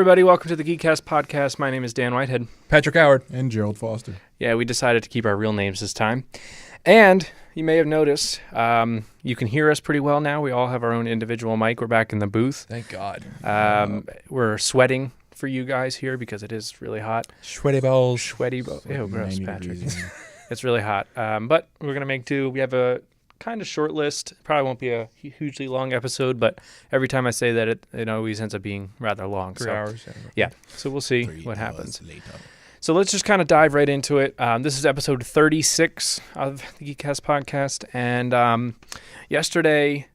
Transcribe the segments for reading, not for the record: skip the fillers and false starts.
everybody. Welcome to the Geekcast podcast. My name is Dan Whitehead. Patrick Howard. And Gerald Foster. Yeah, we decided to keep our real names this time. And you may have noticed, you can hear us pretty well now. We all have our own individual mic. We're back in the booth. Thank God. We're sweating for you guys here because it is really hot. Sweaty balls. Sweaty balls. Ew, gross, Patrick. Degrees. It's really hot. But we're going to make do. We have a kind of short list. Probably won't be a hugely long episode, but every time I say that, it always ends up being rather long. 3 hours. Yeah. So we'll see what happens. So let's just kind of dive right into it. This is episode 36 of the Geekcast podcast. And yesterday,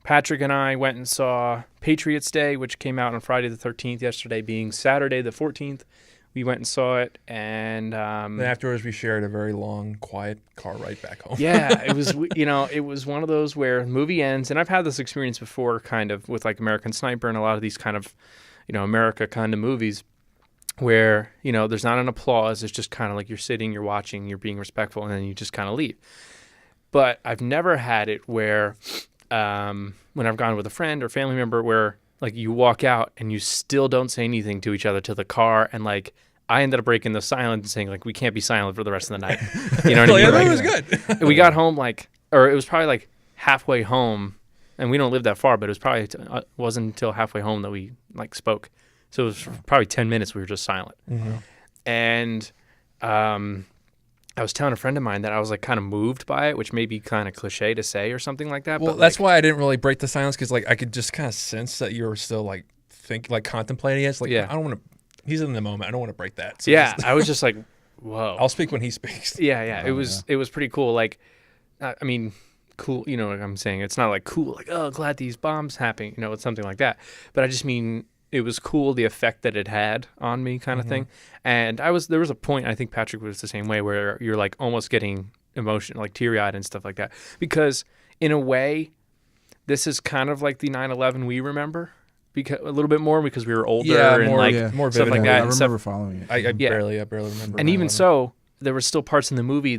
Patrick and I went and saw Patriots Day, which came out on Friday the 13th, yesterday being Saturday the 14th. We went and saw it, and Then afterwards, we shared a very long, quiet car ride back home. yeah, it was, it was one of those where the movie ends, and I've had this experience before, kind of, with like American Sniper and a lot of these kind of, America kind of movies, where, there's not an applause. It's just kind of like you're sitting, you're watching, you're being respectful, and then you just kind of leave. But I've never had it where, when I've gone with a friend or family member, where like you walk out and you still don't say anything to each other to the car, and like I ended up breaking the silence and saying like we can't be silent for the rest of the night. You know what I mean? Yeah, that Like, was good. we got home it was probably like halfway home, and we don't live that far, but it was probably wasn't until halfway home that we like spoke. So it was probably 10 minutes we were just silent. Mm-hmm. And I was telling a friend of mine that I was like kind of moved by it, which may be kind of cliche to say or something like that. Well, but that's why I didn't really break the silence, because like I could just kind of sense that you were still like contemplating it. It's like, Yeah. I don't want to. He's in the moment. I don't want to break that. So yeah, I was just like, whoa. I'll speak when he speaks. Yeah. Oh, It was pretty cool. Like, I mean, cool. You know what I'm saying? It's not like cool, like, oh, glad these bombs happening. It's something like that. But I just mean it was cool, the effect that it had on me, kind of thing. And there was a point, I think Patrick was the same way, where you're like almost getting emotional, like teary-eyed and stuff like that. Because in a way, this is kind of like the 9/11 we remember. Because a little bit more because we were older more stuff vivid. like Yeah, that. I and remember stuff. following it. I Yeah. barely remember. And even 9/11. so, there were still parts in the movie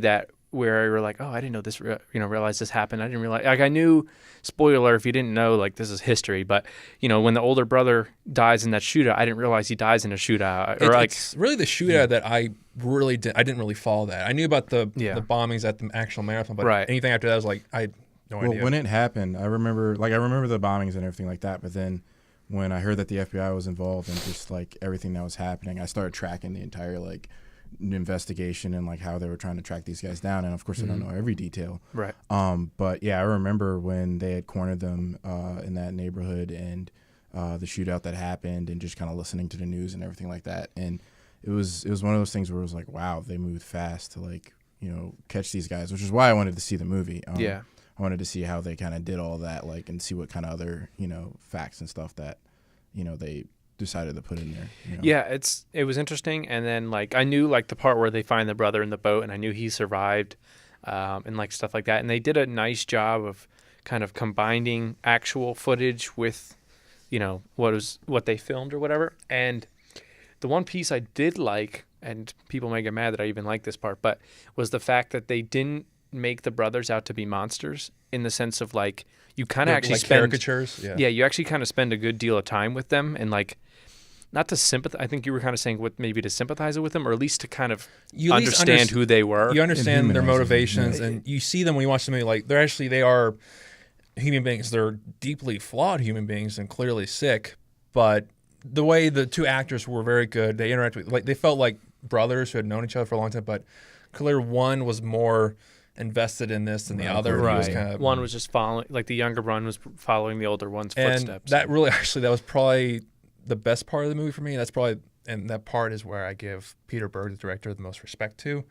where you were like, oh, I didn't know this, realize this happened. I didn't realize, like, I knew, spoiler, if you didn't know, like, this is history, but, when the older brother dies in that shootout, I didn't realize he dies in a shootout. It's really the shootout that I didn't really follow that. I knew about the bombings at the actual marathon, but anything after that was like, I had no idea. Well, when it happened, I remember the bombings and everything like that, but then when I heard that the FBI was involved and just like everything that was happening, I started tracking the entire like investigation and like how they were trying to track these guys down. And of course, I don't know every detail. Right. But yeah, I remember when they had cornered them in that neighborhood and the shootout that happened, and just kind of listening to the news and everything like that. And it was one of those things where it was like, wow, they moved fast to like catch these guys, which is why I wanted to see the movie. I wanted to see how they kind of did all that, like, and see what kind of other, facts and stuff that, they decided to put in there. Yeah, it was interesting. And then, like, I knew, like, the part where they find the brother in the boat, and I knew he survived, and, like, stuff like that. And they did a nice job of kind of combining actual footage with, what they filmed or whatever. And the one piece I did like, and people may get mad that I even like this part, but was the fact that they didn't make the brothers out to be monsters, in the sense of like you kind of actually like spend caricatures. Yeah, you actually kind of spend a good deal of time with them, and like not to sympathize. I think you were kind of saying maybe to sympathize with them, or at least to kind of understand who they were. You understand their motivations, and you see them when you watch the movie. Like they are human beings. They're deeply flawed human beings and clearly sick. But the way the two actors were very good, they interacted with, like, they felt like brothers who had known each other for a long time. But clearly, one was more invested in this than the other. Right. He was one was just following, like the younger one was following the older one's footsteps. That really, that was probably the best part of the movie for me. And that part is where I give Peter Berg, the director, the most respect to,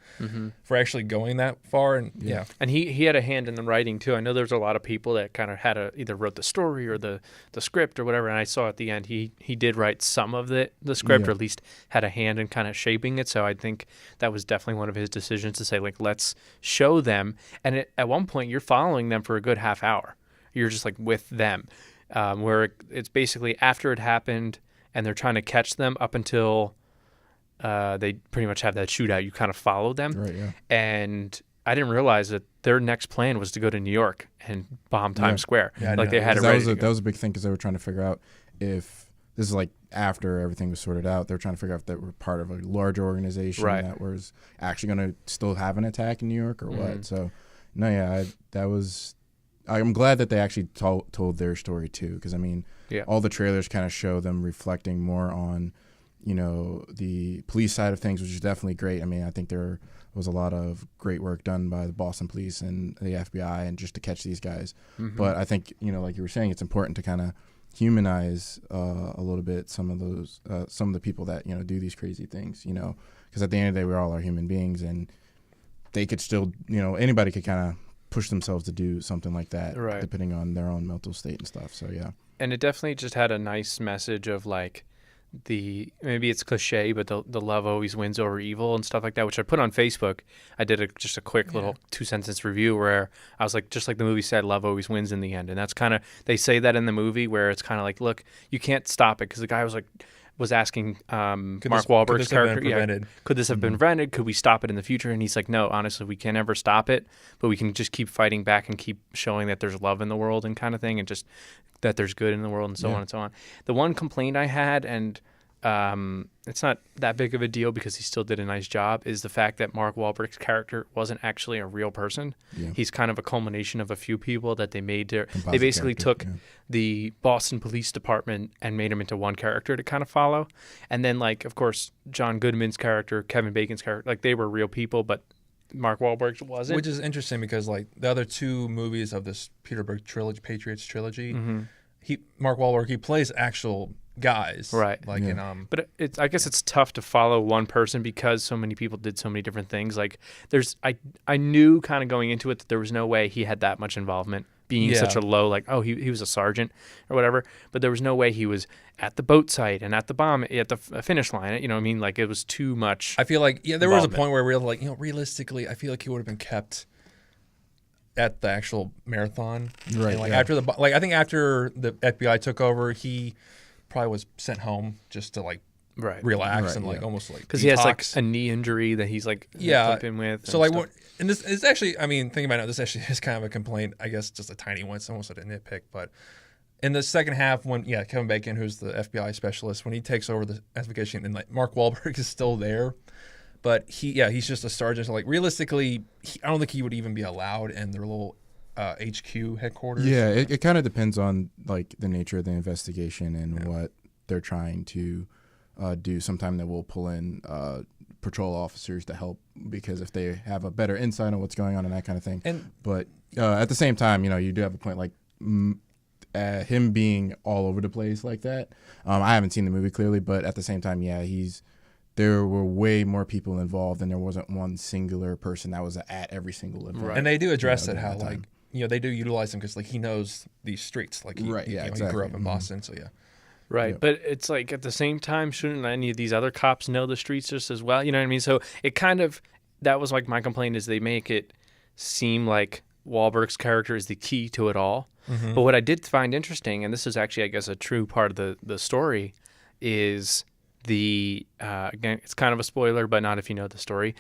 for actually going that far. And yeah. And he had a hand in the writing too. I know there's a lot of people that kind of either wrote the story or the script or whatever. And I saw at the end he did write some of the script, or at least had a hand in kind of shaping it. So I think that was definitely one of his decisions to say, like, let's show them. And at one point you're following them for a good half hour. You're just like with them, where it's basically after it happened, and they're trying to catch them up until they pretty much have that shootout. You kind of follow them. Right, yeah. And I didn't realize that their next plan was to go to New York and bomb Times Square. Yeah, like they had it that ready was to go. that was a big thing, because they were trying to figure out if this is like after everything was sorted out, they were trying to figure out if they were part of a larger organization that was actually going to still have an attack in New York or what. So, no, yeah, I'm glad that they actually told their story too, because I mean, all the trailers kind of show them reflecting more on, you know, the police side of things, which is definitely great. I mean, I think there was a lot of great work done by the Boston police and the FBI and just to catch these guys. But I think, you know, like you were saying, it's important to kind of humanize a little bit some of the people that, you know, do these crazy things, you know, because at the end of the day, we all are human beings, and they could still, you know, anybody could kind of push themselves to do something like that, depending on their own mental state and stuff. So, yeah. And it definitely just had a nice message of like, maybe it's cliche, but the love always wins over evil and stuff like that, which I put on Facebook. I did just a quick little 2-sentence review where I was like, just like the movie said, love always wins in the end. And that's kind of, they say that in the movie where it's kind of like, look, you can't stop it, because the guy was asking Mark Wahlberg's character, could this have been prevented? Could we stop it in the future? And he's like, no, honestly, we can never stop it, but we can just keep fighting back and keep showing that there's love in the world and kind of thing, and just that there's good in the world and so on and so on. The one complaint I had, and it's not that big of a deal because he still did a nice job, is the fact that Mark Wahlberg's character wasn't actually a real person. He's kind of a culmination of a few people that they made. They basically took the Boston Police Department and made him into one character to kind of follow. And then, like, of course, John Goodman's character, Kevin Bacon's character, like, they were real people, but Mark Wahlberg wasn't. Which is interesting because, like, the other two movies of this Peter Berg trilogy, Patriots trilogy, Mark Wahlberg, he plays actual guys, right? Like, but I guess it's tough to follow one person because so many people did so many different things. Like, I knew kind of going into it that there was no way he had that much involvement, being such a low, like, oh, he was a sergeant or whatever, but there was no way he was at the boat site and at the bomb at the finish line. You know what I mean? Like, it was too much. I feel like there was a point where we were like, you know, realistically, I feel like he would have been kept at the actual marathon, right? And like after I think after the FBI took over, he probably was sent home just to like relax and like almost like because he has like a knee injury that he's like in with. So like, and this is actually, I mean, thinking about it, this actually is kind of a complaint. I guess just a tiny one. It's almost like a nitpick, but in the second half, when Kevin Bacon, who's the FBI specialist, when he takes over the investigation, and like Mark Wahlberg is still there, but he's just a sergeant. So like realistically, I don't think he would even be allowed in their little HQ headquarters. Yeah, it kind of depends on like the nature of the investigation and what they're trying to do. Sometimes they will pull in patrol officers to help because if they have a better insight on what's going on and that kind of thing. But at the same time, you know, you do have a point like him being all over the place like that. I haven't seen the movie clearly, but at the same time, there were way more people involved, and there wasn't one singular person that was at every single event. Right. And they do address it how like, you know, they do utilize him because like he knows these streets, like he grew up in Boston, so right. But it's like at the same time, shouldn't any of these other cops know the streets just as well? You know what I mean? So it kind of, that was like my complaint, is they make it seem like Wahlberg's character is the key to it all. But what I did find interesting, and this is actually I guess a true part of the story, is again, it's kind of a spoiler, but not if you know the story,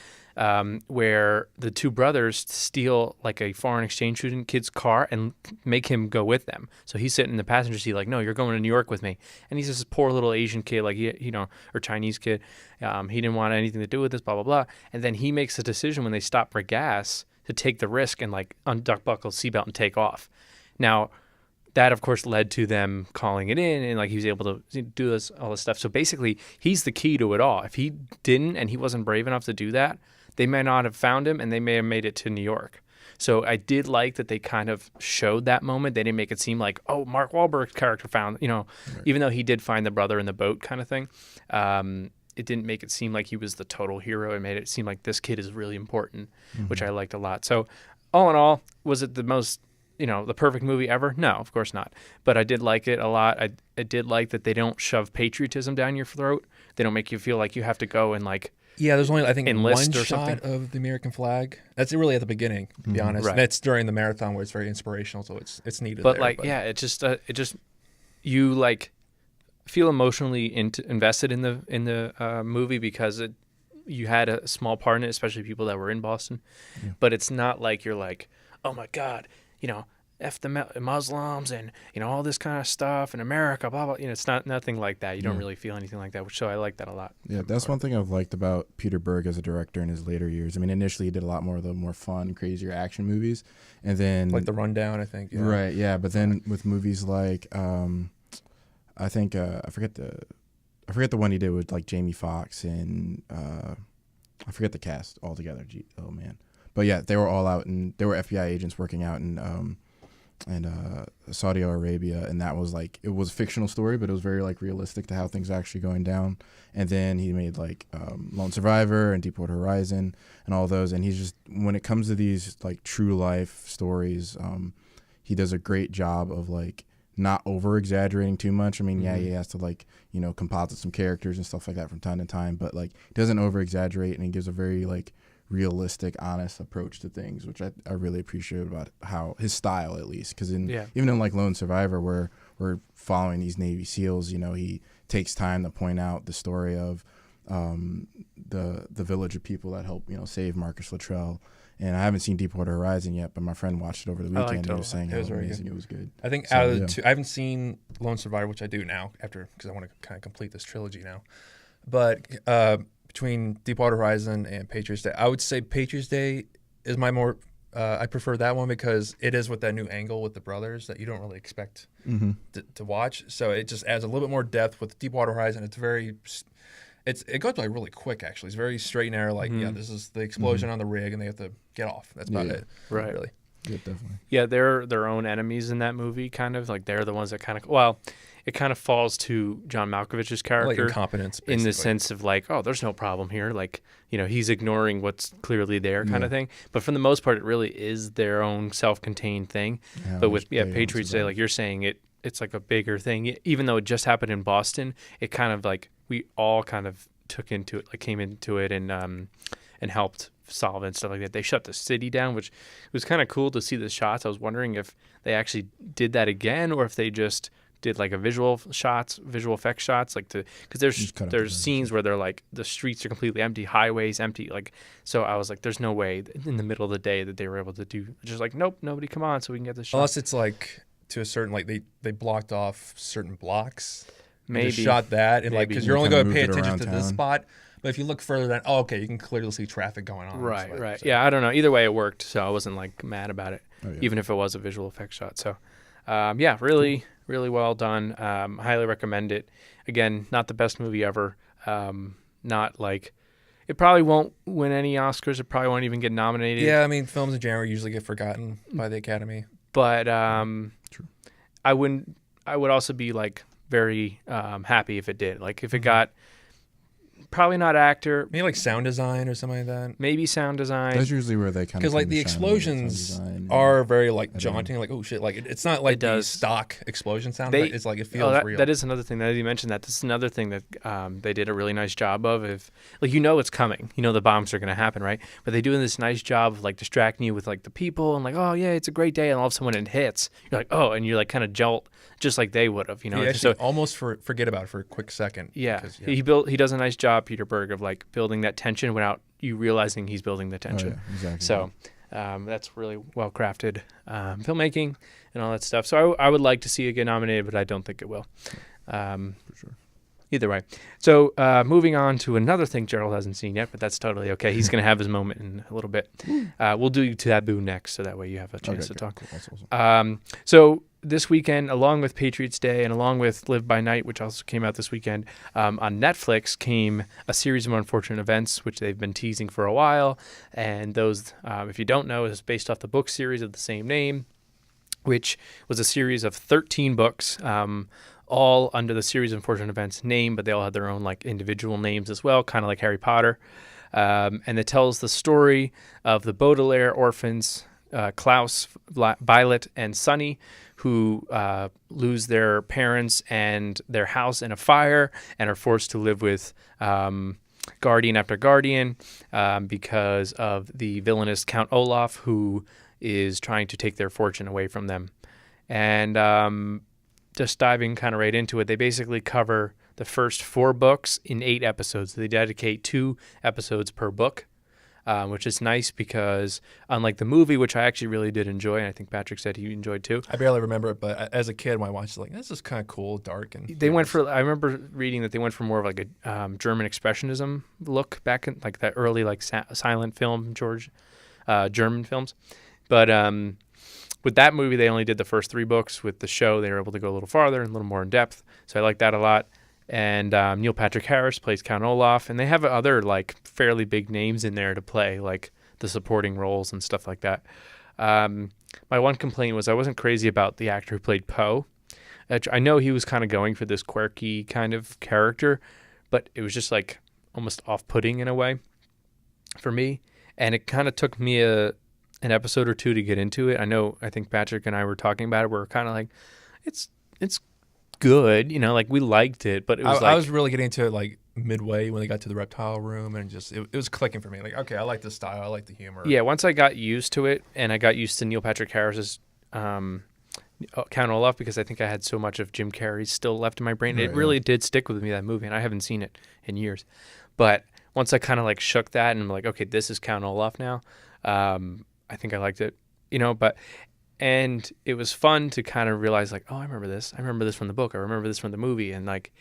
where the two brothers steal like a foreign exchange student kid's car and make him go with them. So he's sitting in the passenger seat like, no, you're going to New York with me. And he's this poor little Asian kid, like, or Chinese kid. He didn't want anything to do with this, blah, blah, blah. And then he makes a decision when they stop for gas to take the risk and like unbuckle seatbelt and take off. Now, that, of course, led to them calling it in, and like he was able to do all this stuff. So basically, he's the key to it all. If he didn't, and he wasn't brave enough to do that, they may not have found him, and they may have made it to New York. So I did like that they kind of showed that moment. They didn't make it seem like, oh, Mark Wahlberg's character found, even though he did find the brother in the boat kind of thing. It didn't make it seem like he was the total hero. It made it seem like this kid is really important, which I liked a lot. So all in all, was it the most, the perfect movie ever? No, of course not. But I did like it a lot. I did like that they don't shove patriotism down your throat. They don't make you feel like you have to go and like there's only, I think, enlist one or shot something of the American flag. That's really at the beginning, to be honest. Right. And it's during the marathon where it's very inspirational, so it's needed. But it just you like feel emotionally invested in the movie because you had a small part in it, especially people that were in Boston. Yeah. But it's not like you're like, oh my God, F the Muslims and, all this kind of stuff in America, blah, blah. It's nothing like that. You don't really feel anything like that, so I like that a lot. Yeah, that's one thing I've liked about Peter Berg as a director in his later years. I mean, initially he did a lot more of the more fun, crazier action movies, and then like The Rundown, I think. Yeah. Right, yeah, but then with movies like I think I forget the one he did with like Jamie Foxx and I forget the cast altogether. Oh man, but yeah, they were all out and they were FBI agents working out in Saudi Arabia, and that was like, it was a fictional story, but it was very like realistic to how things are actually going down. And then he made like Lone Survivor and Deepwater Horizon and all those. And he's just, when it comes to these like true life stories, he does a great job of like not over exaggerating too much. I mean, yeah, he has to like, composite some characters and stuff like that from time to time, but like he doesn't over exaggerate, and he gives a very like realistic, honest approach to things, which I really appreciate about how his style, at least, because even in like Lone Survivor, where we're following these Navy SEALs, he takes time to point out the story of the village of people that help save Marcus Luttrell. And I haven't seen Deepwater Horizon yet, but my friend watched it over the weekend. And he was saying how amazing it was good. I think out of the two, I haven't seen Lone Survivor, which I do now because I want to kind of complete this trilogy now. But between Deepwater Horizon and Patriots Day, I would say Patriots Day is my more. I prefer that one because it is with that new angle with the brothers that you don't really expect to watch. So it just adds a little bit more depth. With Deepwater Horizon, it goes by really quick, actually. It's very straight and narrow. Like, this is the explosion on the rig, and they have to get off. That's about it. Right. Really. Yeah, definitely. Yeah, they're their own enemies in that movie, kind of. Like, they're the ones that kind of, it kind of falls to John Malkovich's character. Like incompetence, basically. In the sense of like, oh, there's no problem here. Like, he's ignoring what's clearly there kind of thing. But for the most part, it really is their own self-contained thing. Yeah, but with Patriots Day, like you're saying, it's like a bigger thing. Even though it just happened in Boston, it kind of like, we all kind of came into it and helped solve it and stuff like that. They shut the city down, which was kind of cool to see the shots. I was wondering if they actually did that again, or if they just did like a visual effect shots, like because there's scenes where they're like the streets are completely empty, highways empty, like, so I was like, there's no way in the middle of the day that they were able to do, just like, nope, nobody come on so we can get this shot. Unless it's like to a certain, like they blocked off certain blocks. Maybe just shot that, and like, because you're only going to pay attention to this spot, but if you look further down, okay, you can clearly see traffic going on. Right. So. Yeah, I don't know. Either way, it worked, so I wasn't like mad about it, even if it was a visual effect shot. So, really, really well done. Highly recommend it. Again, not the best movie ever. Not like, it probably won't win any Oscars. It probably won't even get nominated. Yeah, I mean, films in general usually get forgotten by the Academy. But True. I would also be like very happy if it did. Like if it got, probably not actor, maybe like sound design or something like that. Maybe sound design. That's usually where they kind of, because like the explosions are very like jaunting, like, oh shit, like it's not like the stock explosion sound. It's like it feels real. That is another thing that you mentioned. This is another thing that they did a really nice job of. If like it's coming, the bombs are going to happen, right? But they do this nice job of like distracting you with like the people and like, oh yeah, it's a great day, and all of a sudden when it hits, you're like, oh, and you're like kind of jolt just like they would have, Yeah, so almost forget about it for a quick second. Yeah, he does a nice job, Peter Berg, of like building that tension without you realizing he's building the tension. Oh, yeah, exactly. So that's really well crafted filmmaking and all that stuff. So I would like to see it get nominated, but I don't think it will. For sure. Either way. So moving on to another thing Gerald hasn't seen yet, but that's totally okay. He's going to have his moment in a little bit. We'll do Taboo next, so that way you have a chance to talk. Cool. That's awesome. So this weekend, along with Patriots Day and along with Live by Night, which also came out this weekend, on Netflix came a series of unfortunate events, which they've been teasing for a while. And those, if you don't know, is based off the book series of the same name, which was a series of 13 books, all under the series of unfortunate events name, but they all had their own like individual names as well, kind of like Harry Potter. And it tells the story of the Baudelaire orphans, Klaus, Violet, and Sunny, who lose their parents and their house in a fire and are forced to live with guardian after guardian because of the villainous Count Olaf, who is trying to take their fortune away from them. And just diving kind of right into it, they basically cover the first 4 books in 8 episodes. They dedicate 2 episodes per book. which is nice because unlike the movie, which I actually really did enjoy, and I think Patrick said he enjoyed too. I barely remember it, but as a kid, when I watched it, like, this is kind of cool, dark, and They went for. I remember reading that they went for more of like a German expressionism look back in like that early like silent film German films, but with that movie they only did the first 3 books. With the show, they were able to go a little farther and a little more in depth. So I like that a lot. And Neil Patrick Harris plays Count Olaf, and they have other like fairly big names in there to play like the supporting roles and stuff like that. My one complaint was I wasn't crazy about the actor who played Poe. I know he was kind of going for this quirky kind of character, but it was just like almost off-putting in a way for me. And it kind of took me an episode or 2 to get into it. I think Patrick and I were talking about it. We were kind of like, it's good, like we liked it, but it was I was really getting into it like midway when they got to the reptile room, and just it was clicking for me. Like, okay, I like the style, I like the humor. Yeah, once I got used to it, and I got used to Neil Patrick Harris's Count Olaf, because I think I had so much of Jim Carrey's still left in my brain. It really did stick with me, that movie, and I haven't seen it in years. But once I kind of like shook that and I'm like, okay, this is Count Olaf now. I think I liked it, and it was fun to kind of realize like, oh, I remember this. I remember this from the book. I remember this from the movie, and like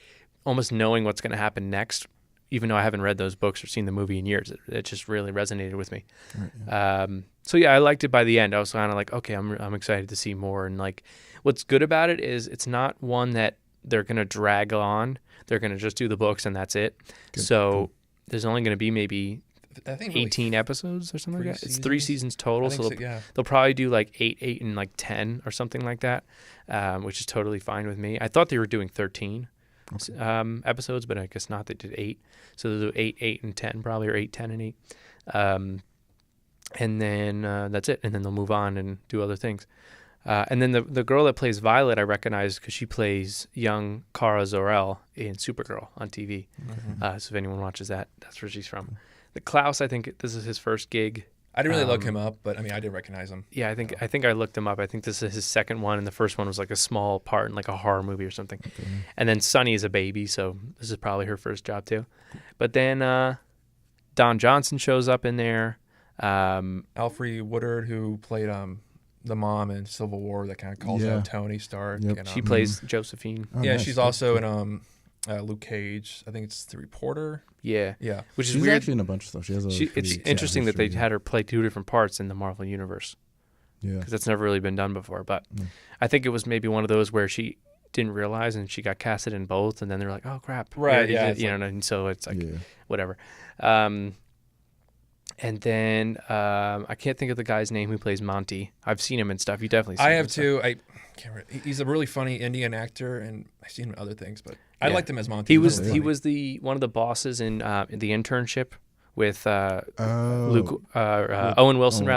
almost knowing what's going to happen next, even though I haven't read those books or seen the movie in years. It just really resonated with me. Right, yeah. So yeah, I liked it by the end. I was kind of like, okay, I'm excited to see more. And like, what's good about it is it's not one that they're going to drag on. They're going to just do the books and that's it. Good. So there's only going to be maybe I think 18 episodes or something like that. It's 3 seasons total, so they'll probably do like 8, and like 10 or something like that, which is totally fine with me. I thought they were doing 13 episodes, but I guess not. They did 8, so they'll do 8, and 10 probably, or 8, 10, and 8, and then that's it. And then they'll move on and do other things. And then the girl that plays Violet, I recognize because she plays young Kara Zor-El in Supergirl on TV. Mm-hmm. So if anyone watches that, that's where she's from. The Klaus, I think this is his first gig. I didn't really look him up, but I mean, I did recognize him. Yeah, I think I looked him up. I think this is his second one, and the first one was like a small part in like a horror movie or something. Okay. And then Sunny is a baby, so this is probably her first job too. But then Don Johnson shows up in there. Alfre Woodard, who played the mom in Civil War, that kind of calls out Tony Stark. Yep. And, she plays Josephine. Nice. She's also in Luke Cage. I think it's The Reporter. Yeah. Which is She's weird. actually in a bunch of stuff. It's interesting that they had her play 2 different parts in the Marvel Universe. Yeah. Because that's never really been done before. But I think it was maybe one of those where she didn't realize and she got casted in both, and then they're like, oh crap. Right. Yeah. And so it's like whatever. And then I can't think of the guy's name who plays Monty. I've seen him in stuff. You definitely seen him. I have too. I can't remember. He's a really funny Indian actor, and I've seen him in other things, but I liked him as Monty. He was one of the bosses in the Internship with Owen Wilson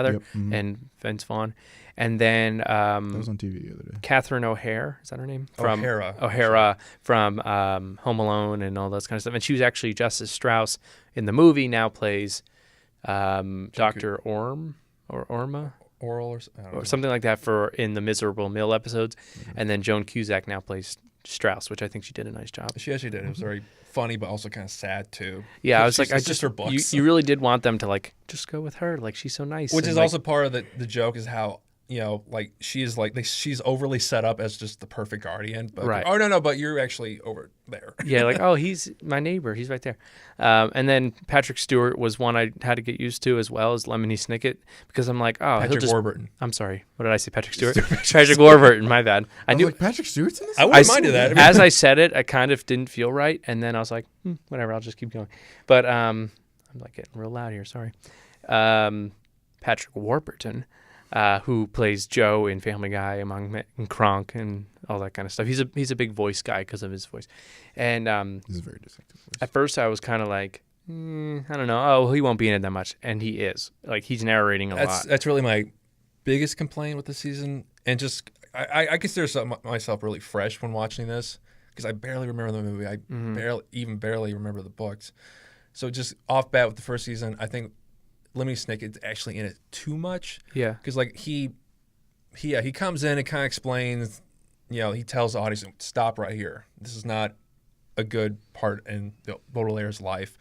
and Vince Vaughn. And then that was on TV the other day. Catherine O'Hare, is that her name? O'Hara from Home Alone and all that kind of stuff. And she was actually Justice Strauss in the movie. Now plays Dr. Orm or Orma. Oral or something like that in the Miserable Mill episodes. Mm-hmm. And then Joan Cusack now plays Strauss, which I think she did a nice job. She actually did. It was very funny, but also kind of sad too. Yeah, I was like, it's just her books. You really did want them to like just go with her. Like, she's so nice. Which is also part of the joke is how, like she's overly set up as just the perfect guardian. But right. Oh no, but you're actually over there. Yeah, like, oh, he's my neighbor. He's right there. And then Patrick Stewart was one I had to get used to, as well as Lemony Snicket, because I'm like, oh, Patrick Warburton. I'm sorry. What did I say? Patrick Stewart? Patrick Warburton. My bad. I knew like Patrick Stewart's in this. I wouldn't mind that. As I said it, I kind of didn't feel right, and then I was like, whatever. I'll just keep going. But I'm like getting real loud here. Sorry. Patrick Warburton. Who plays Joe in Family Guy, and Kronk, and all that kind of stuff. He's a big voice guy because of his voice, and he's a very distinctive voice. At first, I was kind of like, I don't know. Oh, he won't be in it that much, and he is. Like, he's narrating a lot. That's really my biggest complaint with the season, and just I consider myself really fresh when watching this because I barely remember the movie. I barely remember the books. So just off bat with the first season, I think Lemony Snicket's actually in it too much. Yeah. Because like he comes in and kind of explains, he tells the audience, stop right here. This is not a good part in Baudelaire's life.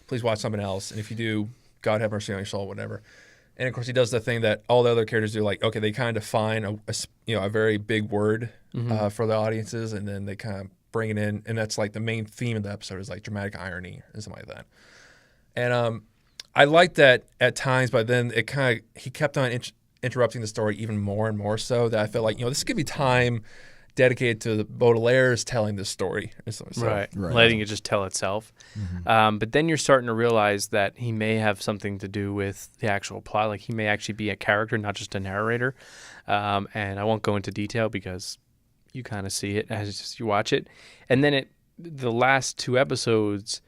Please watch something else. And if you do, God have mercy on your soul, whatever. And of course, he does the thing that all the other characters do, like, okay, they kind of define a very big word for the audiences, and then they kind of bring it in, and that's like the main theme of the episode is like dramatic irony and something like that. And I liked that at times, but then he kept on interrupting the story even more and more so that I felt like, this could be time dedicated to the Baudelaire's telling this story. So, right, letting it just tell itself. But then you're starting to realize that he may have something to do with the actual plot. Like he may actually be a character, not just a narrator. And I won't go into detail because you kind of see it as you watch it. And then the last 2 episodes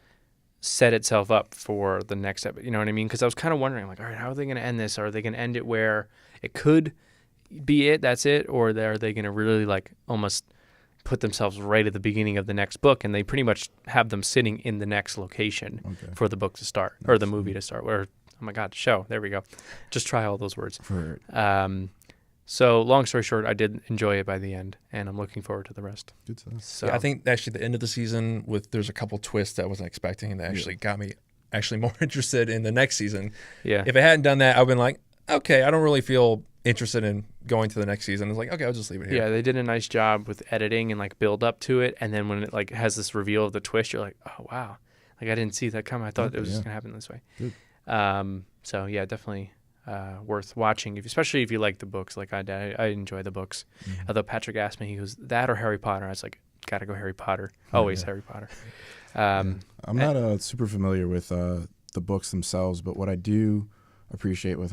set itself up for the next episode. You know what I mean? Because I was kind of wondering, like, all right, how are they going to end this? Are they going to end it where it could be it, that's it, or are they going to really like almost put themselves right at the beginning of the next book, and they pretty much have them sitting in the next location for the book to start or the movie to start, or oh my god, show, there we go, just try all those words. So long story short, I did enjoy it by the end, and I'm looking forward to the rest. Good stuff. So I think actually the end of the season there's a couple twists that I wasn't expecting, and that actually got me actually more interested in the next season. Yeah, if it hadn't done that, I've been like, okay, I don't really feel interested in going to the next season. It's like, okay, I'll just leave it here. Yeah, they did a nice job with editing and like build up to it, and then when it like has this reveal of the twist, you're like, oh wow, like I didn't see that coming. I thought it was just gonna happen this way. So yeah, definitely worth watching, especially if you like the books like I did. I enjoy the books. Although Patrick asked me, he goes, that or Harry Potter? I was like, gotta go Harry Potter. Always Harry Potter. I'm not super familiar with the books themselves, but what I do appreciate with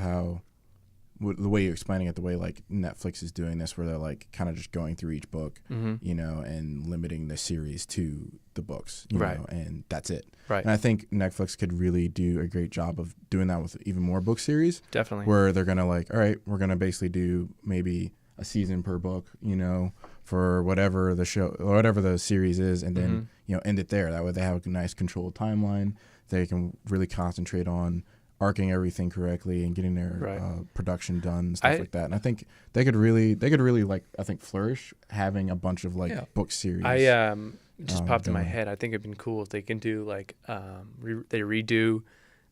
the way you're explaining it, the way like Netflix is doing this, where they're like kind of just going through each book, and limiting the series to the books, you know, and that's it. Right. And I think Netflix could really do a great job of doing that with even more book series. Definitely. Where they're gonna like, all right, we're gonna basically do maybe a season per book, for whatever the show or whatever the series is, and then end it there. That way they have a nice controlled timeline. They can really concentrate on arcing everything correctly and getting their production done and stuff like that. And I think they could really like, I think, flourish having a bunch of like book series. Just popped in my head. I think it'd been cool if they can do like they redo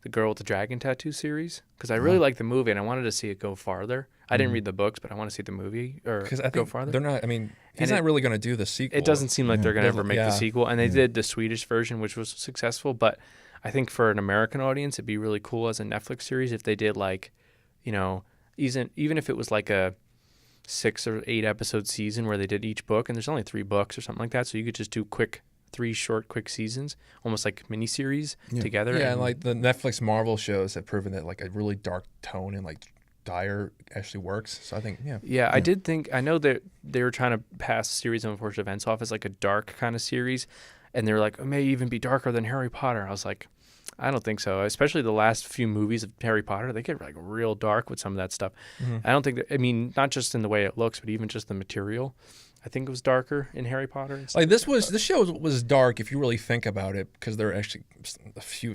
the Girl with the Dragon Tattoo series, because I really like the movie and I wanted to see it go farther. I didn't read the books, but I want to see the movie go farther. They're not. I mean, he's not really going to do the sequel. It doesn't seem like they're going to ever make the sequel, and they did the Swedish version, which was successful, but I think for an American audience, it'd be really cool as a Netflix series if they did like, even if it was like a 6 or 8 episode season where they did each book, and there's only 3 books or something like that, so you could just do 3 short, quick seasons, almost like miniseries together. Yeah, and like the Netflix Marvel shows have proven that like a really dark tone and like dire actually works. So I think, I did think, I know that they were trying to pass Series of Unfortunate Events off as like a dark kind of series. And they were like, it may even be darker than Harry Potter. I was like, I don't think so. Especially the last few movies of Harry Potter, they get like real dark with some of that stuff. I don't think that, not just in the way it looks, but even just the material. I think it was darker in Harry Potter. Like this show was dark if you really think about it, because there are actually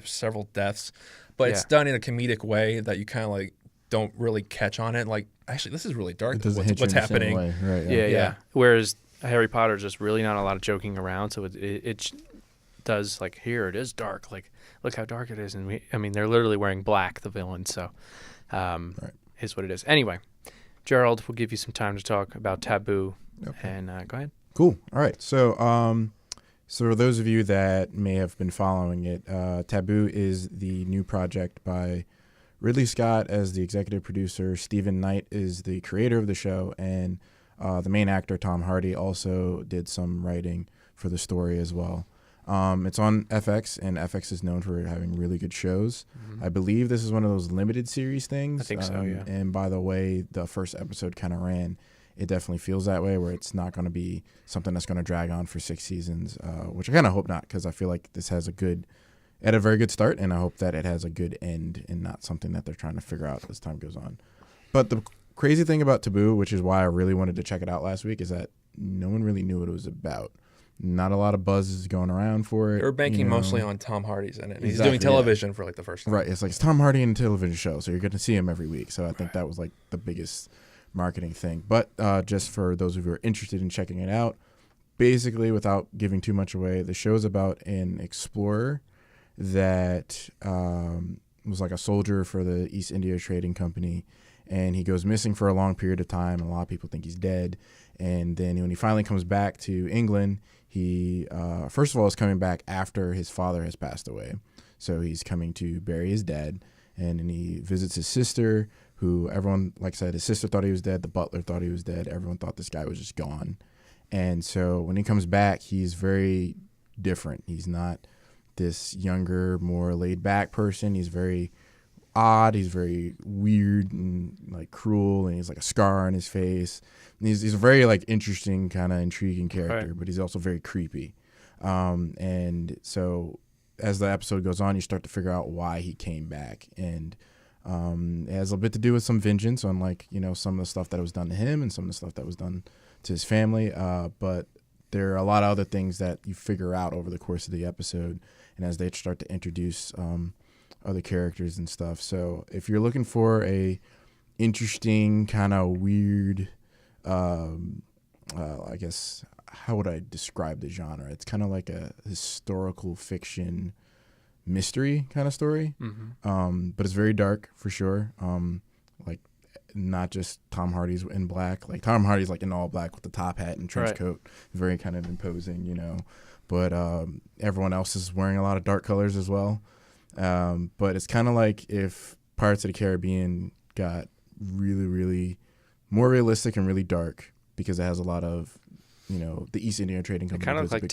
several deaths, but it's done in a comedic way that you kind of like don't really catch on it. Like, actually, this is really dark. What's happening? Right, yeah. Whereas Harry Potter is just really not a lot of joking around, so it does like, here it is dark, like look how dark it is, and they're literally wearing black, the villain, so is what it is. Anyway, Gerald, we'll give you some time to talk about Taboo, and go ahead. Cool. All right, so for those of you that may have been following it, Taboo is the new project by Ridley Scott as the executive producer. Stephen Knight is the creator of the show, and the main actor, Tom Hardy, also did some writing for the story as well. It's on FX, and FX is known for having really good shows. I believe this is one of those limited series things. I think so, yeah. And by the way the first episode kind of ran, it definitely feels that way, where it's not going to be something that's going to drag on for 6 seasons, which I kind of hope not, because I feel like this has a very good start, and I hope that it has a good end and not something that they're trying to figure out as time goes on. But the crazy thing about Taboo, which is why I really wanted to check it out last week, is that no one really knew what it was about. Not a lot of buzz is going around for it. They're banking mostly on Tom Hardy's in it. He's doing television for like the first time. Right. It's like it's Tom Hardy in a television show, so you're going to see him every week. So I think that was like the biggest marketing thing. But just for those of you who are interested in checking it out, basically, without giving too much away, the show's about an explorer that was like a soldier for the East India Trading Company, and he goes missing for a long period of time, and a lot of people think he's dead. And then when he finally comes back to England, he first of all is coming back after his father has passed away, so he's coming to bury his dad, and then he visits his sister, who everyone, like I said, his sister thought he was dead, the butler thought he was dead, everyone thought this guy was just gone. And so when he comes back, he's very different. He's not this younger, more laid-back person. He's very odd. He's very weird and like cruel, and he's like a scar on his face. And he's a very like interesting, kind of intriguing character, Right. but he's also very creepy. And so as the episode goes on, you start to figure out why he came back, and it has a bit to do with some vengeance on like some of the stuff that was done to him and some of the stuff that was done to his family. But there are a lot of other things that you figure out over the course of the episode, and as they start to introduce other characters and stuff. So if you're looking for a interesting kind of weird, I guess, how would I describe the genre? It's kind of like a historical fiction mystery kind of story, but it's very dark for sure. Like not just Tom Hardy's in black. Like Tom Hardy's like in all black with the top hat and trench coat, very kind of imposing, But everyone else is wearing a lot of dark colors as well. But it's kind of like if Pirates of the Caribbean got really, really more realistic and really dark, because it has a lot of, the East India Trading Company. Kind of like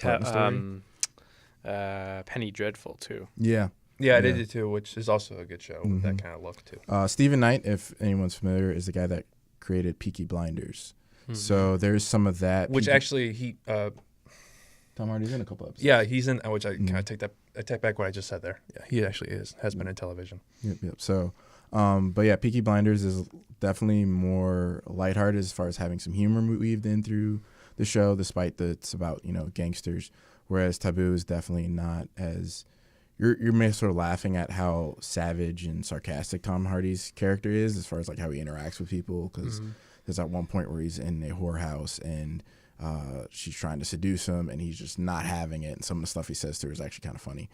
Penny Dreadful too. Yeah. Yeah, I did it too, which is also a good show with that kind of look too. Stephen Knight, if anyone's familiar, is the guy that created Peaky Blinders. So there's some of that. Which actually he Tom Hardy's in a couple episodes. Yeah, he's in. Which I kind of take back what I just said there. Yeah, he actually has been in television. Yep. So, but yeah, Peaky Blinders is definitely more lighthearted as far as having some humor weaved in through the show, despite that it's about gangsters. Whereas Taboo is definitely not as you're sort of laughing at how savage and sarcastic Tom Hardy's character is, as far as like how he interacts with people. Because there's at one point where he's in a whorehouse and she's trying to seduce him, and he's just not having it. And some of the stuff he says to her is actually kind of funny.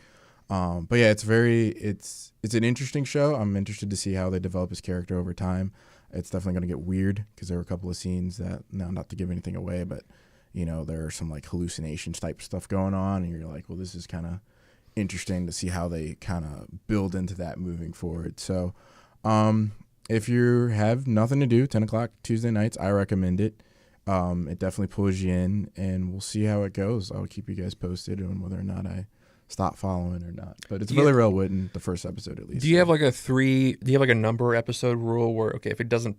But yeah, it's an interesting show. I'm interested to see how they develop his character over time. It's definitely going to get weird because there were a couple of scenes that, now not to give anything away, but there are some like hallucinations type stuff going on, and you're like, well, this is kind of interesting to see how they kind of build into that moving forward. So if you have nothing to do, 10 o'clock Tuesday nights, I recommend it. It definitely pulls you in, and we'll see how it goes. I'll keep you guys posted on whether or not I stop following or not. But it's really well written, the first episode at least. Do you have like a number episode rule where, okay, if it doesn't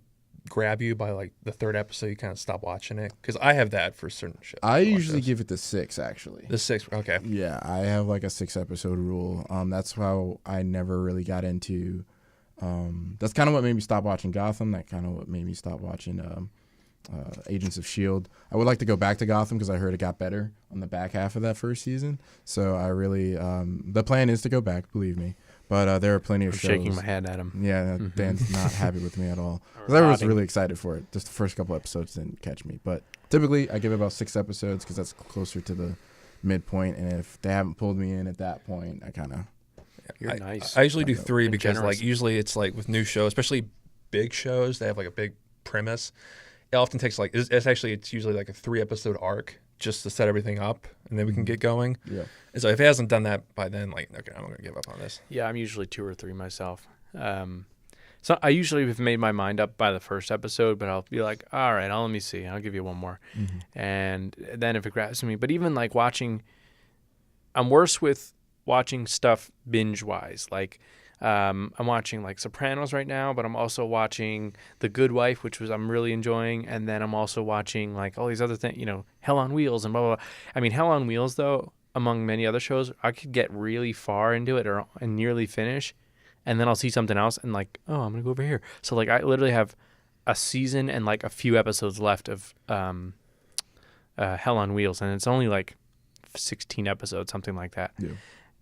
grab you by like the third episode, you kind of stop watching it? Because I have that for certain shows. I usually give it the 6, actually. The 6, okay. Yeah, I have like a 6 episode rule. That's how I never really got into. That's kind of what made me stop watching Gotham. That kind of what made me stop watching Agents of S.H.I.E.L.D. I would like to go back to Gotham because I heard it got better on the back half of that first season. So I really, the plan is to go back, believe me. But there are plenty of shows. Shaking my head at him. Yeah, Dan's not happy with me at all. Because I was really excited for it. Just the first couple episodes didn't catch me. But typically I give it about 6 episodes because that's closer to the midpoint. And if they haven't pulled me in at that point, I kind of... You're nice. I usually do 3 because generous. like usually it's like with new shows, especially big shows, they have like a big premise. It often takes like it's usually like a 3 episode arc just to set everything up, and then we can get going. Yeah. And so if it hasn't done that by then, like, okay, I'm gonna give up on this. Yeah, I'm usually 2 or 3 myself. So I usually have made my mind up by the first episode, but I'll be like, all right, let me see. I'll give you one more. And then if it grabs me, but even like watching, I'm worse with watching stuff binge-wise. Like I'm watching like Sopranos right now, but I'm also watching The Good Wife, which I'm really enjoying. And then I'm also watching like all these other things, Hell on Wheels and blah, blah, blah. I mean, Hell on Wheels, though, among many other shows, I could get really far into it and nearly finish. And then I'll see something else and like, oh, I'm going to go over here. So like I literally have a season and like a few episodes left of Hell on Wheels. And it's only like 16 episodes, something like that. Yeah.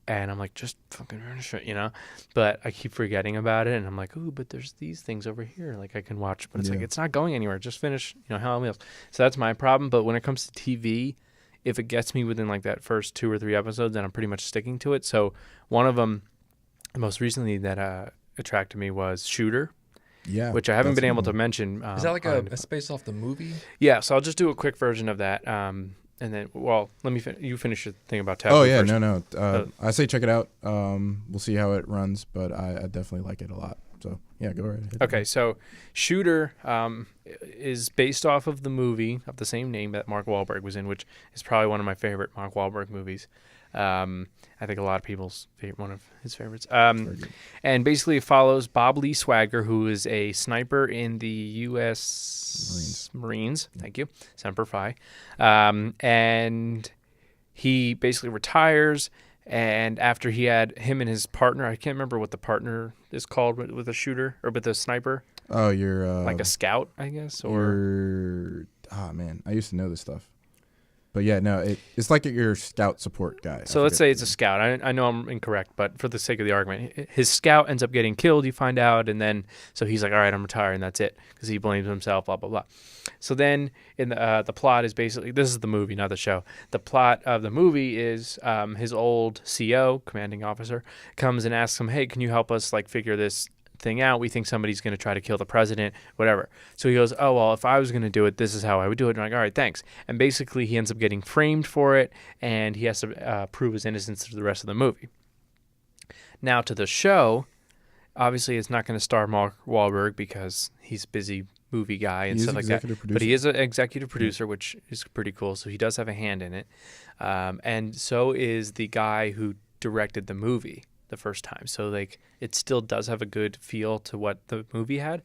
And I'm like, just fucking finish it, But I keep forgetting about it. And I'm like, oh, but there's these things over here. Like I can watch. But it's like, it's not going anywhere. Just finish, Hell on Wheels. So that's my problem. But when it comes to TV, if it gets me within like that first 2 or 3 episodes, then I'm pretty much sticking to it. So one of them most recently that attracted me was Shooter, Yeah, which I haven't that's been a able good to one. mention. Is that like a space off the movie? Yeah, so I'll just do a quick version of that. And then, well, let me you finish your thing about Taboo Oh yeah, first. no. I say check it out. We'll see how it runs, but I definitely like it a lot. So yeah, go right ahead. Okay, so Shooter is based off of the movie of the same name that Mark Wahlberg was in, which is probably one of my favorite Mark Wahlberg movies. I think a lot of people's one of his favorites. And basically it follows Bob Lee Swagger, who is a sniper in the U.S. Marines. Thank you, Semper Fi. And he basically retires. And after he had him and his partner, I can't remember what the partner is called with a shooter or with a sniper. Oh, you're Like a scout, I guess, oh man, I used to know this stuff. But yeah, no, it's like your scout support guy. So let's say it's a scout. I know I'm incorrect, but for the sake of the argument, his scout ends up getting killed, you find out, and then so he's like, all right, I'm retired, and that's it, because he blames himself, blah, blah, blah. So then in the plot is basically, this is the movie, not the show. The plot of the movie is his old CO, commanding officer, comes and asks him, hey, can you help us like figure this thing out? We think somebody's going to try to kill the president, whatever. So he goes, oh, well, if I was going to do it, this is how I would do it. And I'm like, all right, thanks. And basically he ends up getting framed for it, and he has to prove his innocence through the rest of the movie. Now to the show, obviously it's not going to star Mark Wahlberg because he's a busy movie guy and stuff like that. Producer. But he is an executive producer, which is pretty cool. So he does have a hand in it. And so is the guy who directed the movie the first time. So like it still does have a good feel to what the movie had.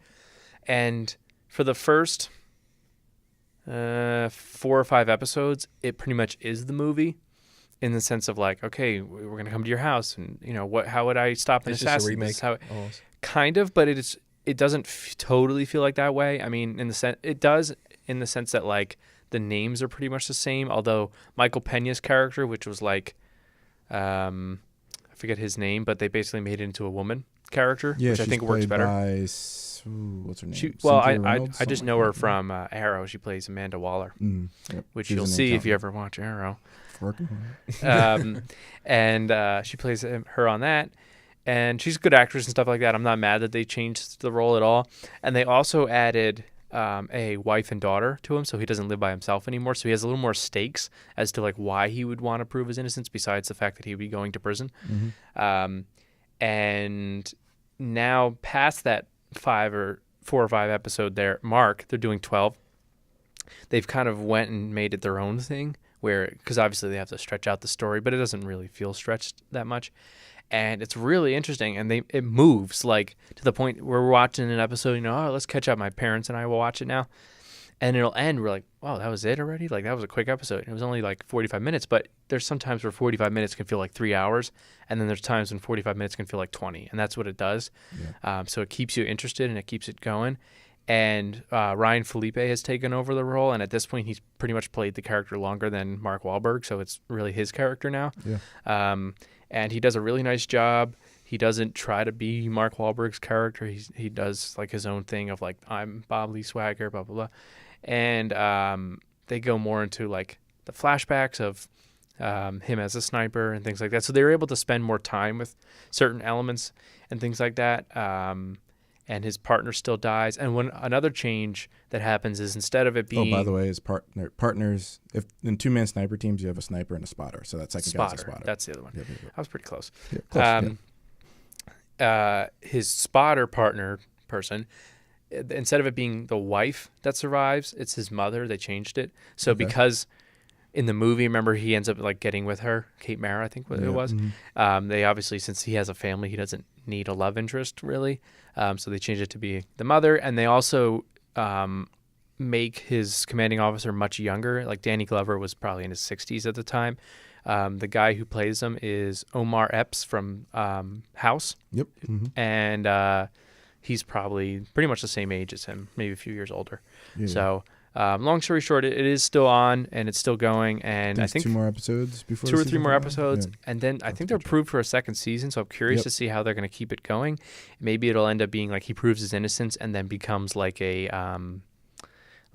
And for the first 4 or 5 episodes, it pretty much is the movie, in the sense of like, okay, we're going to come to your house, and you know how would I stop an It's assassin? just a remake. Kind of, but it doesn't totally feel like that way. I mean, it does in the sense that like the names are pretty much the same, although Michael Peña's character, which was like I forget his name, but they basically made it into a woman character, which I think works better. What's her name? I just know her from Arrow. She plays Amanda Waller, which you'll see if you ever watch Arrow. And she plays her on that, and she's a good actress and stuff like that. I'm not mad that they changed the role at all. And they also added a wife and daughter to him, so he doesn't live by himself anymore. So he has a little more stakes as to like why he would want to prove his innocence, besides the fact that he would be going to prison. And now past that 4 or 5 episode there mark, they're doing 12. They've kind of went and made it their own thing, because obviously they have to stretch out the story, but it doesn't really feel stretched that much. And it's really interesting, and it moves like to the point where we're watching an episode, let's catch up. My parents and I will watch it now, and it'll end. We're like, wow, that was it already? Like, that was a quick episode. It was only like 45 minutes, but there's some times where 45 minutes can feel like 3 hours, and then there's times when 45 minutes can feel like 20, and that's what it does. Yeah. So it keeps you interested, and it keeps it going. And Ryan Felipe has taken over the role, and at this point, he's pretty much played the character longer than Mark Wahlberg, so it's really his character now. Yeah. And he does a really nice job. He doesn't try to be Mark Wahlberg's character. He does like his own thing of like, I'm Bob Lee Swagger, blah, blah, blah. And they go more into like the flashbacks of him as a sniper and things like that. So they were able to spend more time with certain elements and things like that. And his partner still dies. And another change that happens is, instead of it being... Oh, by the way, his partners, if in 2-man sniper teams, you have a sniper and a spotter. So that second guy's a spotter. That's the other one. Yeah. I was pretty close. Yeah, close. His spotter partner person, instead of it being the wife that survives, it's his mother. They changed it. So because in the movie, remember, he ends up like getting with her, Kate Mara, I think it was. Mm-hmm. They obviously, since he has a family, he doesn't need a love interest really. So they changed it to be the mother, and they also make his commanding officer much younger. Like Danny Glover was probably in his 60s at the time. The guy who plays him is Omar Epps from House. Yep. Mm-hmm. And he's probably pretty much the same age as him, maybe a few years older. Yeah. So long story short, it is still on, and it's still going. And I think 2 more episodes before 2 or 3 more episodes. Yeah. And then I think they're approved for a second season. So I'm curious to see how they're going to keep it going. Maybe it'll end up being like he proves his innocence and then becomes like a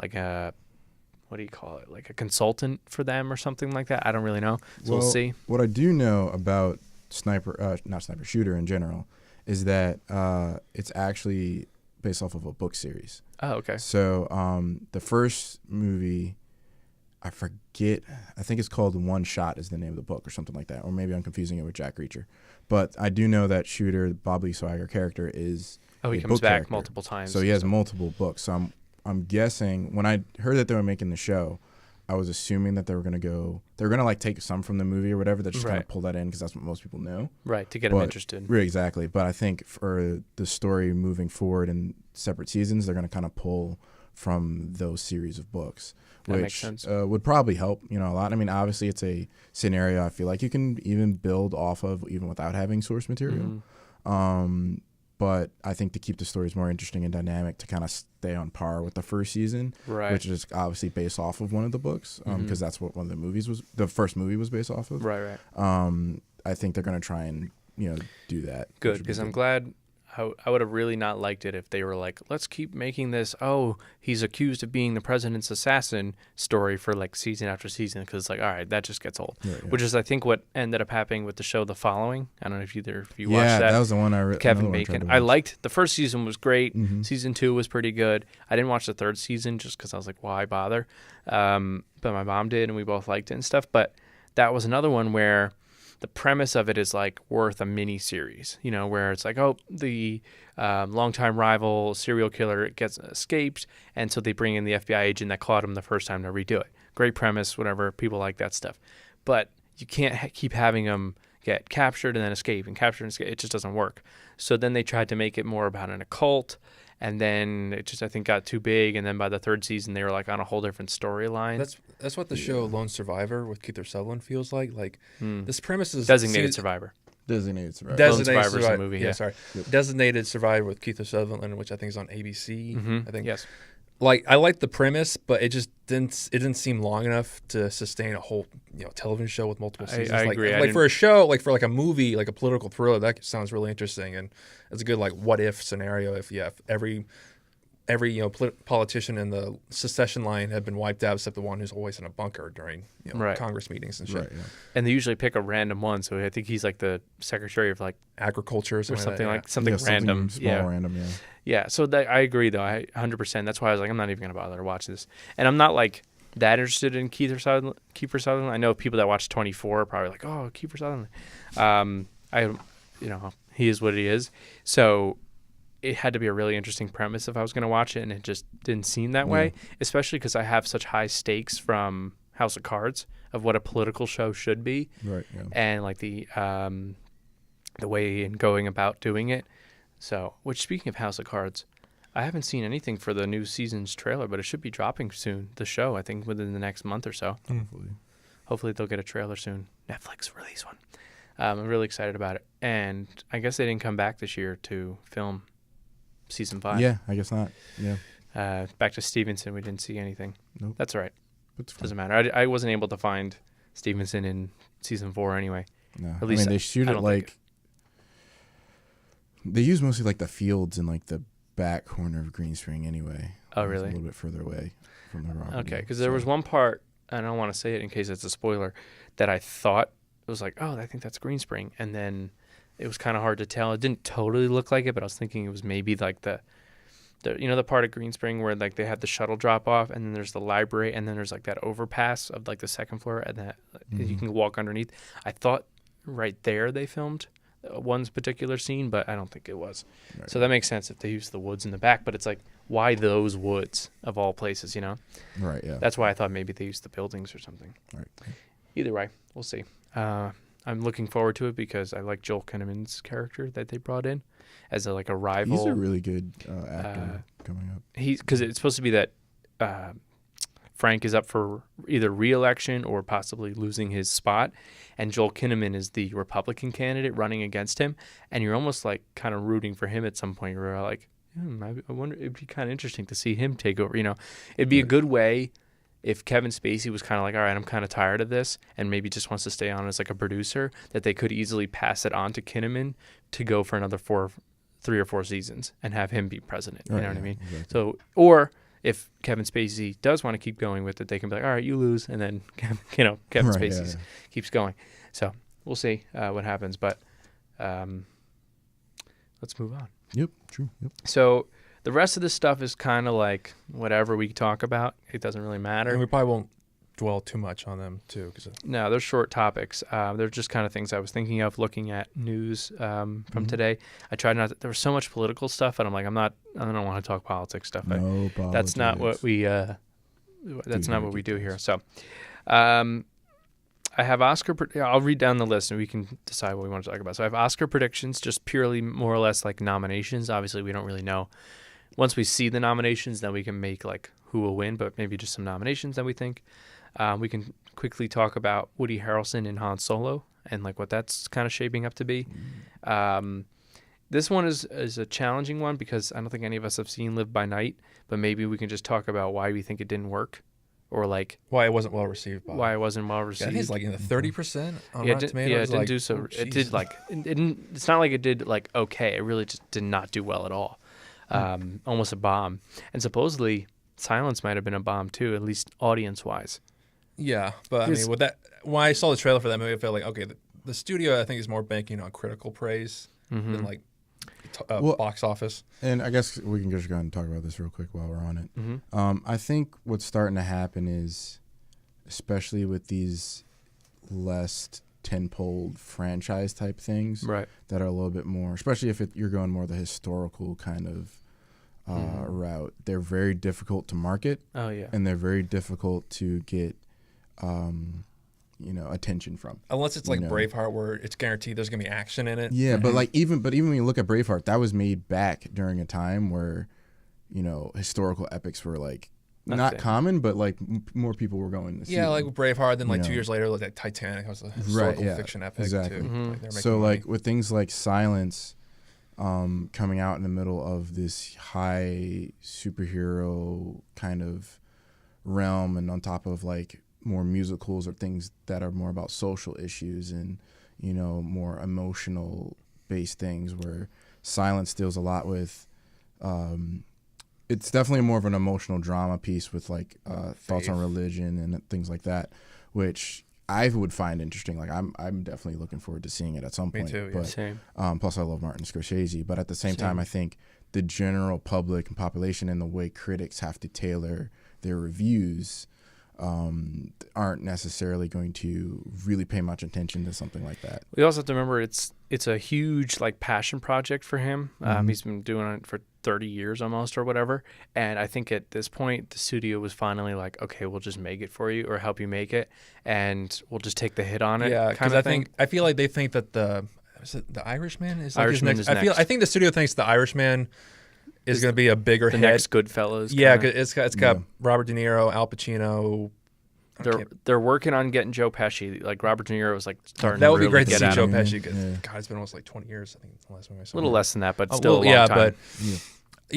what do you call it? Like a consultant for them or something like that. I don't really know. So we'll see. What I do know about not sniper shooter in general, is that it's actually based off of a book series. Oh, okay. So the first movie, I forget, I think it's called One Shot is the name of the book or something like that, or maybe I'm confusing it with Jack Reacher. But I do know that Shooter, Bob Lee Swagger character, is he comes back multiple times. So he has multiple books. So I'm guessing when I heard that they were making the show, I was assuming that they were gonna like take some from the movie or whatever, that just kind of pull that in because that's what most people know. Right, to get them interested. Right, exactly. But I think for the story moving forward in separate seasons, they're gonna kind of pull from those series of books, that makes sense. Would probably help, a lot. I mean, obviously it's a scenario I feel like you can even build off of even without having source material. But I think to keep the stories more interesting and dynamic, to kind of stay on par with the first season, which is obviously based off of one of the books, because that's what one of the movies was. The first movie was based off of. Right. I think they're going to try and do that. Good, because I'm glad. I would have really not liked it if they were like, let's keep making this, he's accused of being the president's assassin story for like season after season, because it's like, all right, that just gets old. Which is, I think, what ended up happening with the show The Following. I don't know if you watched that. Yeah, that was the one Kevin Bacon. I liked the first season, was great. Season 2 was pretty good. I didn't watch the third season just because I was like, why bother? But my mom did, and we both liked it and stuff. But that was another one where the premise of it is like worth a mini series, where it's like, the longtime rival serial killer gets escaped, and so they bring in the FBI agent that caught him the first time to redo it. Great premise, whatever. People like that stuff, but you can't keep having them get captured and then escape and captured and escape. It just doesn't work. So then they tried to make it more about an occult. And then it just, I think, got too big. And then by the third season, they were like on a whole different storyline. That's what the show Lone Survivor with Keith Sutherland feels like. Like this premise is Designated Survivor. Designated Survivor. Lone Survivor's a movie. Yeah, sorry. Yep. Designated Survivor with Keith Sutherland, which I think is on ABC. I think. Yes. Like, I like the premise, but it just didn't seem long enough to sustain a whole television show with multiple seasons. I agree. Like for a show, like for like a movie, like a political thriller, that sounds really interesting, and it's a good like what if scenario. If every politician in the secession line had been wiped out except the one who's always in a bunker during Congress meetings and shit. Right, yeah. And they usually pick a random one. So I think he's like the secretary of like agriculture or something something random. Random. Yeah. So I agree though. 100%. That's why I was like, I'm not even gonna bother to watch this. And I'm not like that interested in Kiefer Sutherland. I know people that watch 24 are probably like, oh, Kiefer Sutherland. He is what he is. So it had to be a really interesting premise if I was going to watch it, and it just didn't seem that way, especially because I have such high stakes from House of Cards of what a political show should be, and like the way in going about doing it. So, which, speaking of House of Cards, I haven't seen anything for the new season's trailer, but it should be dropping soon. The show, I think, within the next month or so. Hopefully they'll get a trailer soon. Netflix release one. I'm really excited about it, and I guess they didn't come back this year to film season 5. Yeah, I guess not. Yeah. Back to Stevenson, we didn't see anything. Nope. That's all right. Doesn't matter. I wasn't able to find Stevenson in season 4 anyway. No. At least they shoot it like they use mostly like the fields and like the back corner of Green Spring anyway. Oh, really? A little bit further away from the property. Okay, because there was one part, I don't want to say it in case it's a spoiler, that I thought it was like, I think that's Green Spring, and then it was kind of hard to tell. It didn't totally look like it, but I was thinking it was maybe like the part of Green Spring where like they have the shuttle drop off, and then there's the library, and then there's like that overpass of like the second floor, and that you can walk underneath. I thought right there they filmed one particular scene, but I don't think it was. Right. So that makes sense if they use the woods in the back, but it's like, why those woods of all places, Right, yeah. That's why I thought maybe they used the buildings or something. Right. Either way, we'll see. I'm looking forward to it because I like Joel Kinnaman's character that they brought in as a rival. He's a really good actor coming up. Because it's supposed to be that Frank is up for either re-election or possibly losing his spot, and Joel Kinnaman is the Republican candidate running against him, and you're almost like kind of rooting for him at some point. You're like, I wonder, it'd be kind of interesting to see him take over. It'd be a good way if Kevin Spacey was kind of like, all right, I'm kind of tired of this, and maybe just wants to stay on as like a producer, that they could easily pass it on to Kinnaman to go for another 3 or 4 seasons and have him be president. You know what I mean? Exactly. So, or if Kevin Spacey does want to keep going with it, they can be like, all right, you lose, and then Kevin Spacey keeps going. So we'll see what happens. But let's move on. Yep, true. Yep. So the rest of this stuff is kind of like whatever we talk about. It doesn't really matter. And we probably won't dwell too much on them too, because No, they're short topics. They're just kind of things I was thinking of looking at news from today. I tried not to, there was so much political stuff, and I'm like, I don't want to talk politics stuff. No politics. That's not what we do here. So I have I'll read down the list and we can decide what we want to talk about. So I have Oscar predictions, just purely more or less like nominations. Obviously, we don't really know. Once we see the nominations, then we can make like who will win, but maybe just some nominations that we think. We can quickly talk about Woody Harrelson in Han Solo and like what that's kind of shaping up to be. This one is a challenging one because I don't think any of us have seen Live by Night, but maybe we can just talk about why we think it didn't work, or like why it wasn't well received. Why it wasn't well received. I think it's like in the 30% on Rotten Tomatoes. Yeah, it didn't do so. It did like it didn't. It's not like it did like okay. It really just did not do well at all. Almost a bomb. And supposedly Silence might have been a bomb too, at least audience wise. Yeah, but I mean, with that, when I saw the trailer for that movie, I felt like okay, the studio I think is more banking on critical praise than like box office. And I guess we can just go ahead and talk about this real quick while we're on it. I think what's starting to happen is, especially with these less tentpole franchise type things, right, that are a little bit more, especially if you're going more the historical kind of route, they're very difficult to market. Oh yeah, and they're very difficult to get attention from. Unless it's like Braveheart, where it's guaranteed there's gonna be action in it. Yeah, but like even when you look at Braveheart, that was made back during a time where, historical epics were like not common, but like more people were going to see. Yeah, like Braveheart. Then like 2 years later, like Titanic was a historical fiction epic exactly. too. So like with things like Silence, coming out in the middle of this high superhero kind of realm, and on top of like more musicals or things that are more about social issues and more emotional based things, where Silence deals a lot with it's definitely more of an emotional drama piece with like thoughts on religion and things like that, which I would find interesting. Like I'm definitely looking forward to seeing it at some point. Me too. But, same. Plus I love Martin Scorsese, but at the same time I think the general public and population and the way critics have to tailor their reviews aren't necessarily going to really pay much attention to something like that. We also have to remember it's a huge like passion project for him. He's been doing it for 30 years almost or whatever, and I think at this point the studio was finally like, okay, we'll just make it for you or help you make it, and we'll just take the hit on it. Yeah, because I feel like they think that the Irishman is like Irishman his next. is next. I think the studio thinks the Irishman is going to be a bigger hit. Next Goodfellas. Yeah, cause it's got Robert De Niro, Al Pacino. They're working on getting Joe Pesci. Like Robert De Niro was like starting. That would to be great to see Joe him. Pesci. God, it's been almost like 20 years. I think it's the last movie I saw. A little less than that, but still a long time. But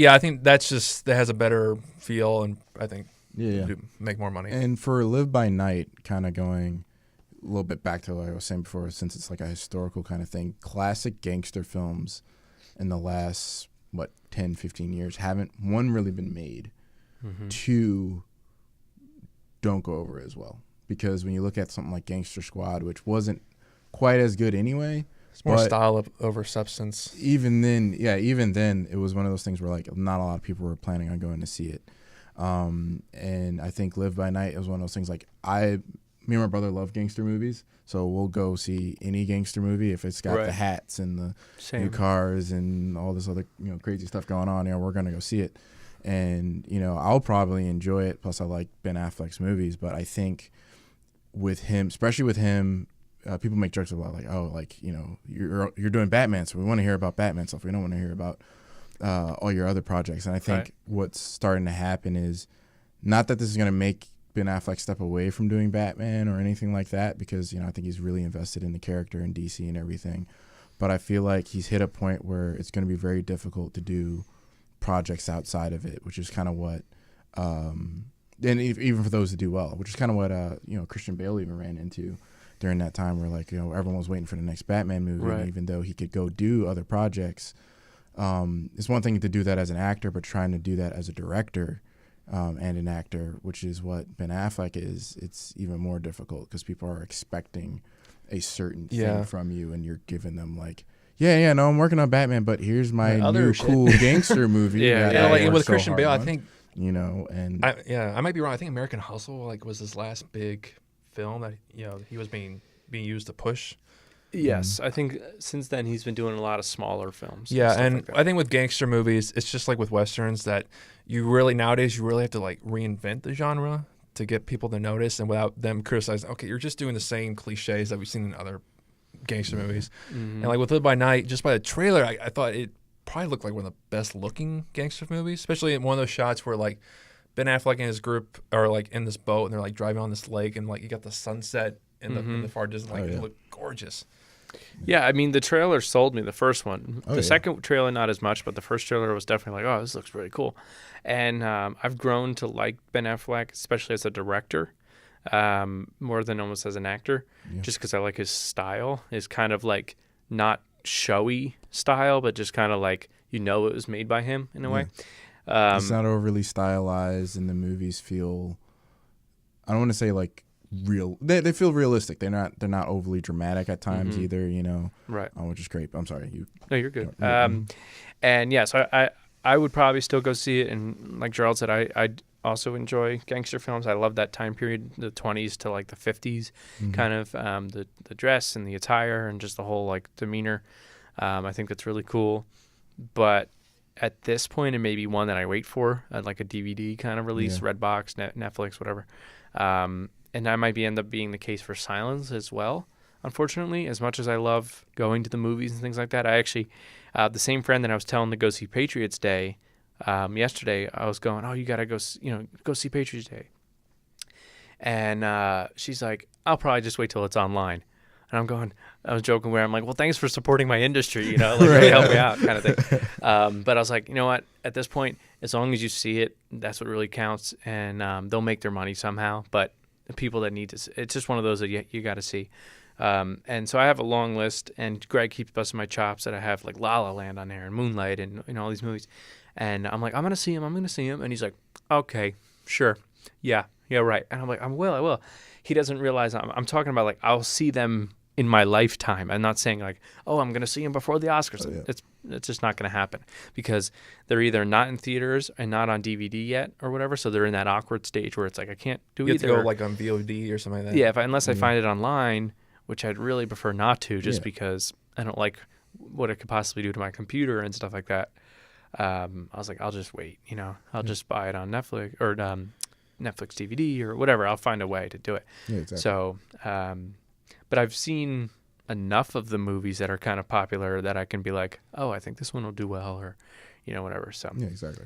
I think that has a better feel, and I think make more money. And for Live by Night, kind of going a little bit back to what I was saying before, since it's like a historical kind of thing, classic gangster films in the last 10, 15 years haven't, one, really been made, two, don't go over as well. Because when you look at something like Gangster Squad, which wasn't quite as good anyway, it's more style over substance. Even then, it was one of those things where like not a lot of people were planning on going to see it. And I think Live by Night is one of those things like me and my brother love gangster movies, so we'll go see any gangster movie if it's got the hats and the new cars and all this other crazy stuff going on. We're gonna go see it, and I'll probably enjoy it. Plus, I like Ben Affleck's movies, but I think with him, especially with him, people make jokes about like, oh, like you're doing Batman, so we want to hear about Batman stuff. We don't want to hear about all your other projects. And I think what's starting to happen is not that this is gonna make Ben Affleck step away from doing Batman or anything like that, because I think he's really invested in the character in DC and everything, but I feel like he's hit a point where it's going to be very difficult to do projects outside of it, which is kind of what and even for those that do well, which is kind of what Christian Bale even ran into during that time, where like everyone was waiting for the next Batman movie, and even though he could go do other projects, it's one thing to do that as an actor, but trying to do that as a director and an actor, which is what Ben Affleck is, it's even more difficult because people are expecting a certain Yeah. thing from you, and you're giving them like, no, I'm working on Batman, but here's my other new shit. cool gangster movie. Yeah, that yeah, I like worked with so Christian hard Bale, I on, think and I might be wrong. I think American Hustle like was his last big film that he was being used to push. Yes, I think since then he's been doing a lot of smaller films. Yeah, stuff and like that. I think with gangster movies, it's just like with westerns that nowadays you really have to like reinvent the genre to get people to notice, and without them criticizing, okay, you're just doing the same cliches that we've seen in other gangster movies. And like with Live by Night, just by the trailer, I thought it probably looked like one of the best looking gangster movies, especially in one of those shots where like Ben Affleck and his group are like in this boat and they're like driving on this lake, and like you got the sunset in the far distance, like it looked gorgeous. Yeah, I mean, the trailer sold me, the first one. Oh, The yeah. second trailer, not as much, but the first trailer was definitely like, oh, this looks really cool. And I've grown to like Ben Affleck, especially as a director, more than almost as an actor, just because I like his style. Is kind of like not showy style, but just kind of like, it was made by him in a way. it's not overly stylized, and the movies feel, I don't want to say like real. They feel realistic. They're not overly dramatic at times either. Right. Which is great. I'm sorry. No, you're good. And yeah, so I would probably still go see it. And like Gerald said, I also enjoy gangster films. I love that time period, the 20s to like the 50s, kind of the dress and the attire and just the whole like demeanor. I think that's really cool. But at this point, it may be one that I wait for, like a DVD kind of release, Redbox, Netflix, whatever. And that might end up being the case for Silence as well. Unfortunately, as much as I love going to the movies and things like that, I actually, the same friend that I was telling to go see Patriots Day, yesterday, I was going, oh, you got to go see Patriots Day. And she's like, I'll probably just wait till it's online. And I was joking where I'm like, well, thanks for supporting my industry, like really help me out kind of thing. But I was like, you know what, at this point, as long as you see it, that's what really counts. And they'll make their money somehow. But the people that need to, it's just one of those that you got to see. And so I have a long list, and Greg keeps busting my chops that I have like La La Land on there and Moonlight and all these movies. And I'm like, I'm going to see him. And he's like, okay, sure. Yeah, right. And I'm like, I will. He doesn't realize I'm talking about like, I'll see them in my lifetime. I'm not saying like, oh, I'm going to see him before the Oscars. It's just not going to happen because they're either not in theaters and not on DVD yet or whatever. So they're in that awkward stage where it's like, I can't do You either. have to go like on VOD or something like that. Yeah, unless I find it online, which I'd really prefer not to, just because I don't like what it could possibly do to my computer and stuff like that. I was like, I'll just wait, I'll just buy it on Netflix or Netflix DVD or whatever. I'll find a way to do it. Yeah, exactly. So, but I've seen enough of the movies that are kind of popular that I can be like, oh, I think this one will do well, or whatever. So yeah, exactly.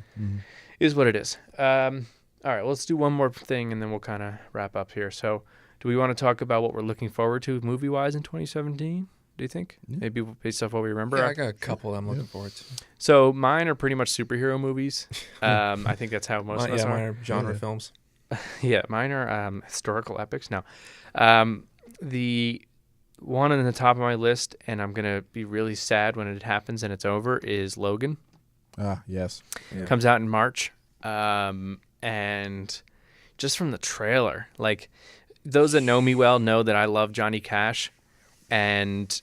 is what it is. All right, well, let's do one more thing and then we'll kind of wrap up here. So do we want to talk about what we're looking forward to movie wise in 2017? Do you think? Maybe based off what we remember? Yeah, I got a couple that I'm looking forward to. So mine are pretty much superhero movies. I think that's how most of us are. Mine are genre films. Yeah, mine are historical epics. No. The one on the top of my list, and I'm going to be really sad when it happens and it's over, is Logan. Yes. Yeah. Comes out in March. And just from the trailer, like, those that know me well know that I love Johnny Cash. And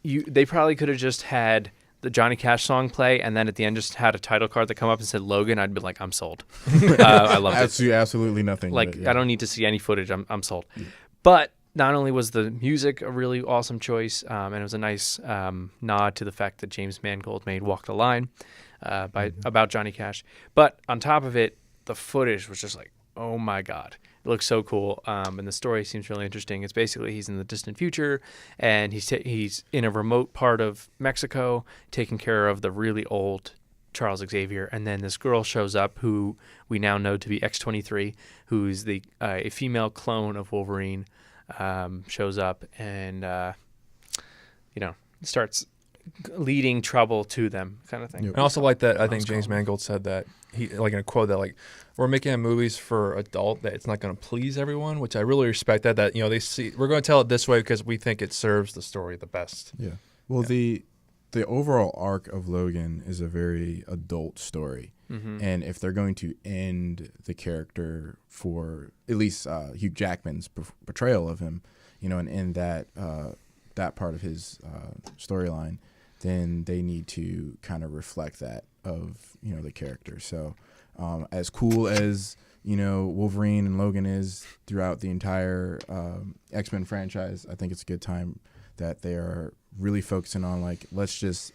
they probably could have just had the Johnny Cash song play, and then at the end just had a title card that come up and said Logan. I'd be like, I'm sold. I love it. Absolutely nothing. Like, I don't need to see any footage. I'm sold. Yeah. But not only was the music a really awesome choice, and it was a nice nod to the fact that James Mangold made Walk the Line about Johnny Cash. But on top of it, the footage was just like, oh my God. It looks so cool, and the story seems really interesting. It's basically he's in the distant future, and he's in a remote part of Mexico taking care of the really old Charles Xavier, and then this girl shows up who we now know to be X-23, who's a female clone of Wolverine, shows up and starts leading trouble to them, kind of thing. I also like that. I think James Mangold said that he, like in a quote, that like, we're making movies for adult, that it's not going to please everyone, which I really respect. That they see we're going to tell it this way because we think it serves the story the best. Yeah. Well, the overall arc of Logan is a very adult story, and if they're going to end the character for at least Hugh Jackman's portrayal of him, and end that that part of his storyline, then they need to kind of reflect that of, you know, the character. So as cool as, you know, Wolverine and Logan is throughout the entire X-Men franchise, I think it's a good time that they are really focusing on, like, let's just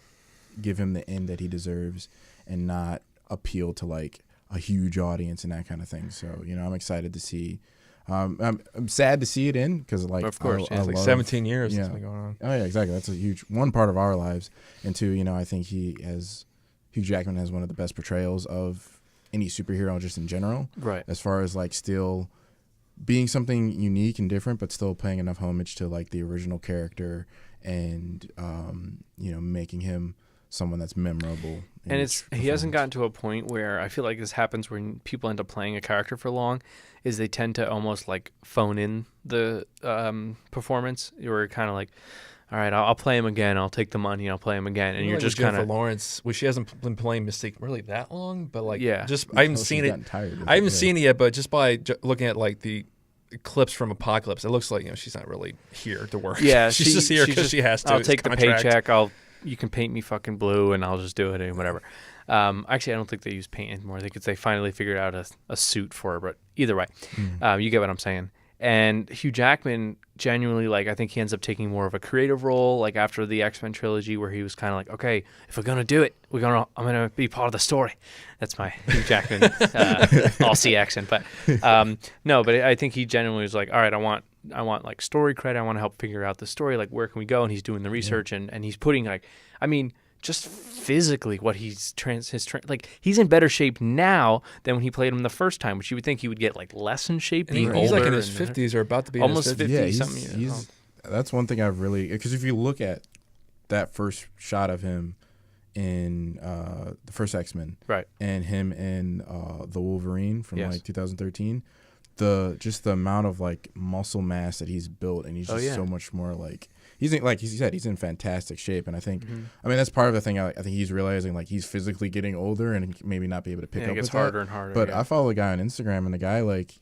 give him the end that he deserves and not appeal to, like, a huge audience and that kind of thing. So, you know, I'm excited to see. I'm sad to see it in because, like, of course, it's like 17 years that's been going on. Oh yeah, exactly. That's a huge one part of our lives, and two, you know, I think Hugh Jackman has one of the best portrayals of any superhero just in general. Right. As far as, like, still being something unique and different, but still paying enough homage to, like, the original character and you know, making him someone that's memorable. And he hasn't gotten to a point where I feel like this happens when people end up playing a character for long, is they tend to almost like phone in the performance. You're kind of like, all right, I'll play him again. I'll take the money. I'll play him again. And you're like just kind Jennifer of Lawrence. Well, she hasn't been playing Mystique really that long, but like, yeah, just I haven't seen it. I haven't seen it yet, but just by looking at like the clips from Apocalypse, it looks like, you know, she's not really here to work. Yeah, she's just here because she has to. I'll take the paycheck. You can paint me fucking blue, and I'll just do it and whatever. Actually, I don't think they use paint anymore. I think they finally figured out a suit for her. But either way, you get what I'm saying. And Hugh Jackman, genuinely, like, I think he ends up taking more of a creative role, like after the X-Men trilogy, where he was kind of like, okay, if we're gonna do it, I'm gonna be part of the story. That's my Hugh Jackman Aussie accent. But no, but I think he genuinely was like, all right, I want like story credit. I want to help figure out the story. Like, where can we go? And he's doing the research and he's putting, like, I mean, just physically what he's like, he's in better shape now than when he played him the first time, which you would think he would get like less in shape. And he's like in his 50s or about to be almost in his 50 50s. something. He's that's one thing I've really, because if you look at that first shot of him in the first X-Men, right, and him in the Wolverine from yes. like 2013, the amount of like muscle mass that he's built, and he's just so much more like he's in, like he said, he's in fantastic shape. And I think I mean that's part of the thing. I think he's realizing, like, he's physically getting older and maybe not be able to pick up. It gets with harder that. and harder. But I follow a guy on Instagram, and the guy like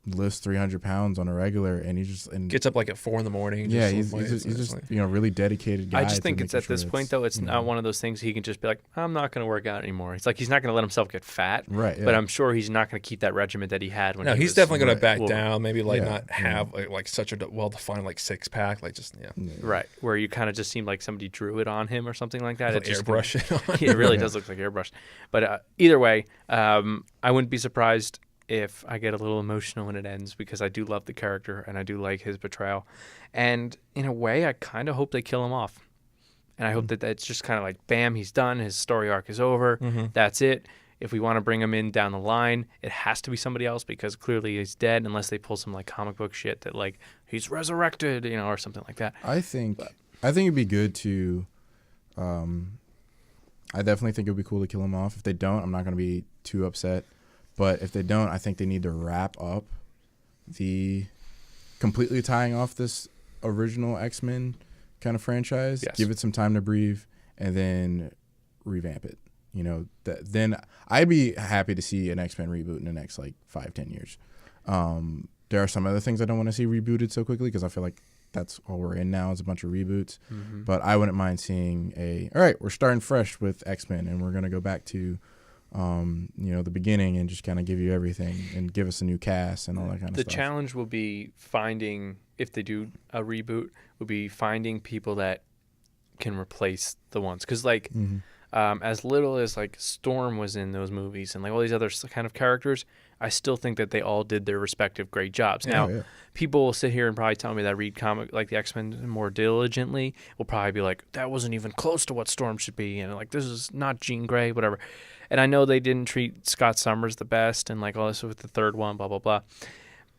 lifts 300 pounds on a regular, and he just gets up like at 4 a.m. Yeah, he's just you know, really dedicated guy. I just think it's at this point though, it's not one of those things he can just be like, I'm not going to work out anymore. It's like he's not going to let himself get fat, right? Yeah. But I'm sure he's not going to keep that regimen that he had when. No, he's definitely going to back down. Maybe like not have like such a well-defined like six pack, like just right, where you kind of just seem like somebody drew it on him or something like that. Like airbrush it on. It really does look like airbrush. But either way, I wouldn't be surprised if I get a little emotional when it ends, because I do love the character and I do like his portrayal. And in a way, I kind of hope they kill him off. And I hope that it's just kind of like, bam, he's done. His story arc is over. That's it. If we want to bring him in down the line, it has to be somebody else, because clearly he's dead, unless they pull some like comic book shit that like he's resurrected, you know, or something like that. I think it'd be good to I definitely think it would be cool to kill him off. If they don't, I'm not going to be too upset. But if they don't, I think they need to wrap up the completely tying off this original X-Men kind of franchise. Yes. Give it some time to breathe, and then revamp it. You know, then I'd be happy to see an X-Men reboot in the next like 5-10 years. There are some other things I don't want to see rebooted so quickly, because I feel like that's all we're in now is a bunch of reboots. But I wouldn't mind seeing all right, we're starting fresh with X-Men, and we're going to go back to you know, the beginning, and just kind of give you everything and give us a new cast and all that kind of stuff. The challenge will be finding, if they do a reboot, will be finding people that can replace the ones. Because like as little as like Storm was in those movies and like all these other kind of characters, I still think that they all did their respective great jobs. Now, people will sit here and probably tell me that read comic like the X-Men more diligently will probably be like, that wasn't even close to what Storm should be, and like this is not Jean Grey, whatever. And I know they didn't treat Scott Summers the best, and like all this with the third one, blah blah blah.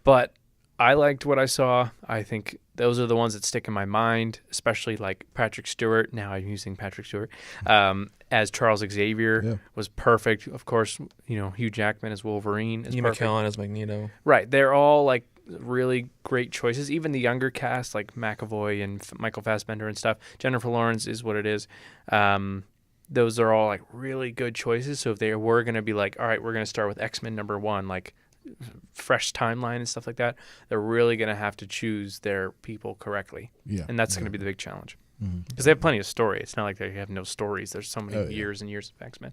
But I liked what I saw. I think those are the ones that stick in my mind, especially like Patrick Stewart. Now I'm using Patrick Stewart as Charles Xavier was perfect. Of course, you know, Hugh Jackman as Wolverine is perfect. McKellen as Magneto. Right. They're all like really great choices. Even the younger cast like McAvoy and Michael Fassbender and stuff. Jennifer Lawrence is what it is. Those are all like really good choices. So if they were going to be like, all right, we're going to start with X-Men #1, like fresh timeline and stuff like that, they're really going to have to choose their people correctly. Yeah. And that's going to be the big challenge. Mm-hmm. Because they have plenty of story. It's not like they have no stories. There's so many Oh, yeah. years and years of X-Men.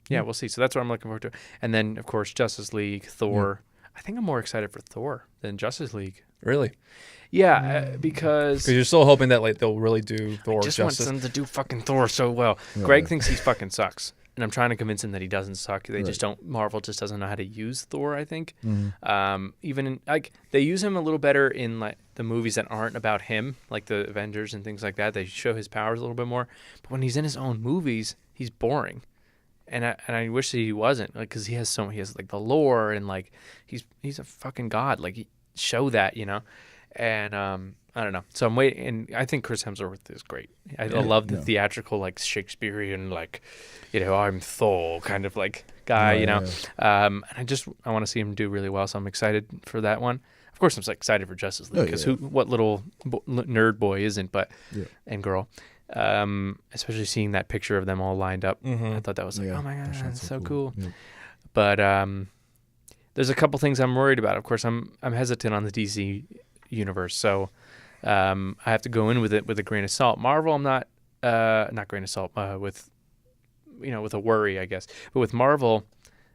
Yeah, we'll see. So that's what I'm looking forward to. And then, of course, Justice League, Thor. I think I'm more excited for Thor than Justice League. Really? Yeah, because Because you're still hoping that like they'll really do Thor I just justice. want them to do fucking Thor so well. Yeah. Greg thinks he fucking sucks. And I'm trying to convince him that he doesn't suck. They just Right. don't. Marvel just doesn't know how to use Thor. I think. Mm-hmm. Even in, like they use him a little better in like the movies that aren't about him, like the Avengers and things like that. They show his powers a little bit more. But when he's in his own movies, he's boring. And I wish that he wasn't, like, because he has like the lore and like he's a fucking god. Like show that, you know. And I don't know. So I'm waiting, and I think Chris Hemsworth is great. I love the theatrical, like Shakespearean, like, you know, I'm Thor kind of like guy, you know. And I want to see him do really well. So I'm excited for that one. Of course, I'm so excited for Justice League because what little nerd boy isn't, but and girl. Especially seeing that picture of them all lined up, I thought that was like, oh my god, that's so cool. Yep. But there's a couple things I'm worried about. Of course, I'm hesitant on the DC universe, so I have to go in with it with a grain of salt. Marvel, I'm not grain of salt, with a worry, I guess. But with Marvel,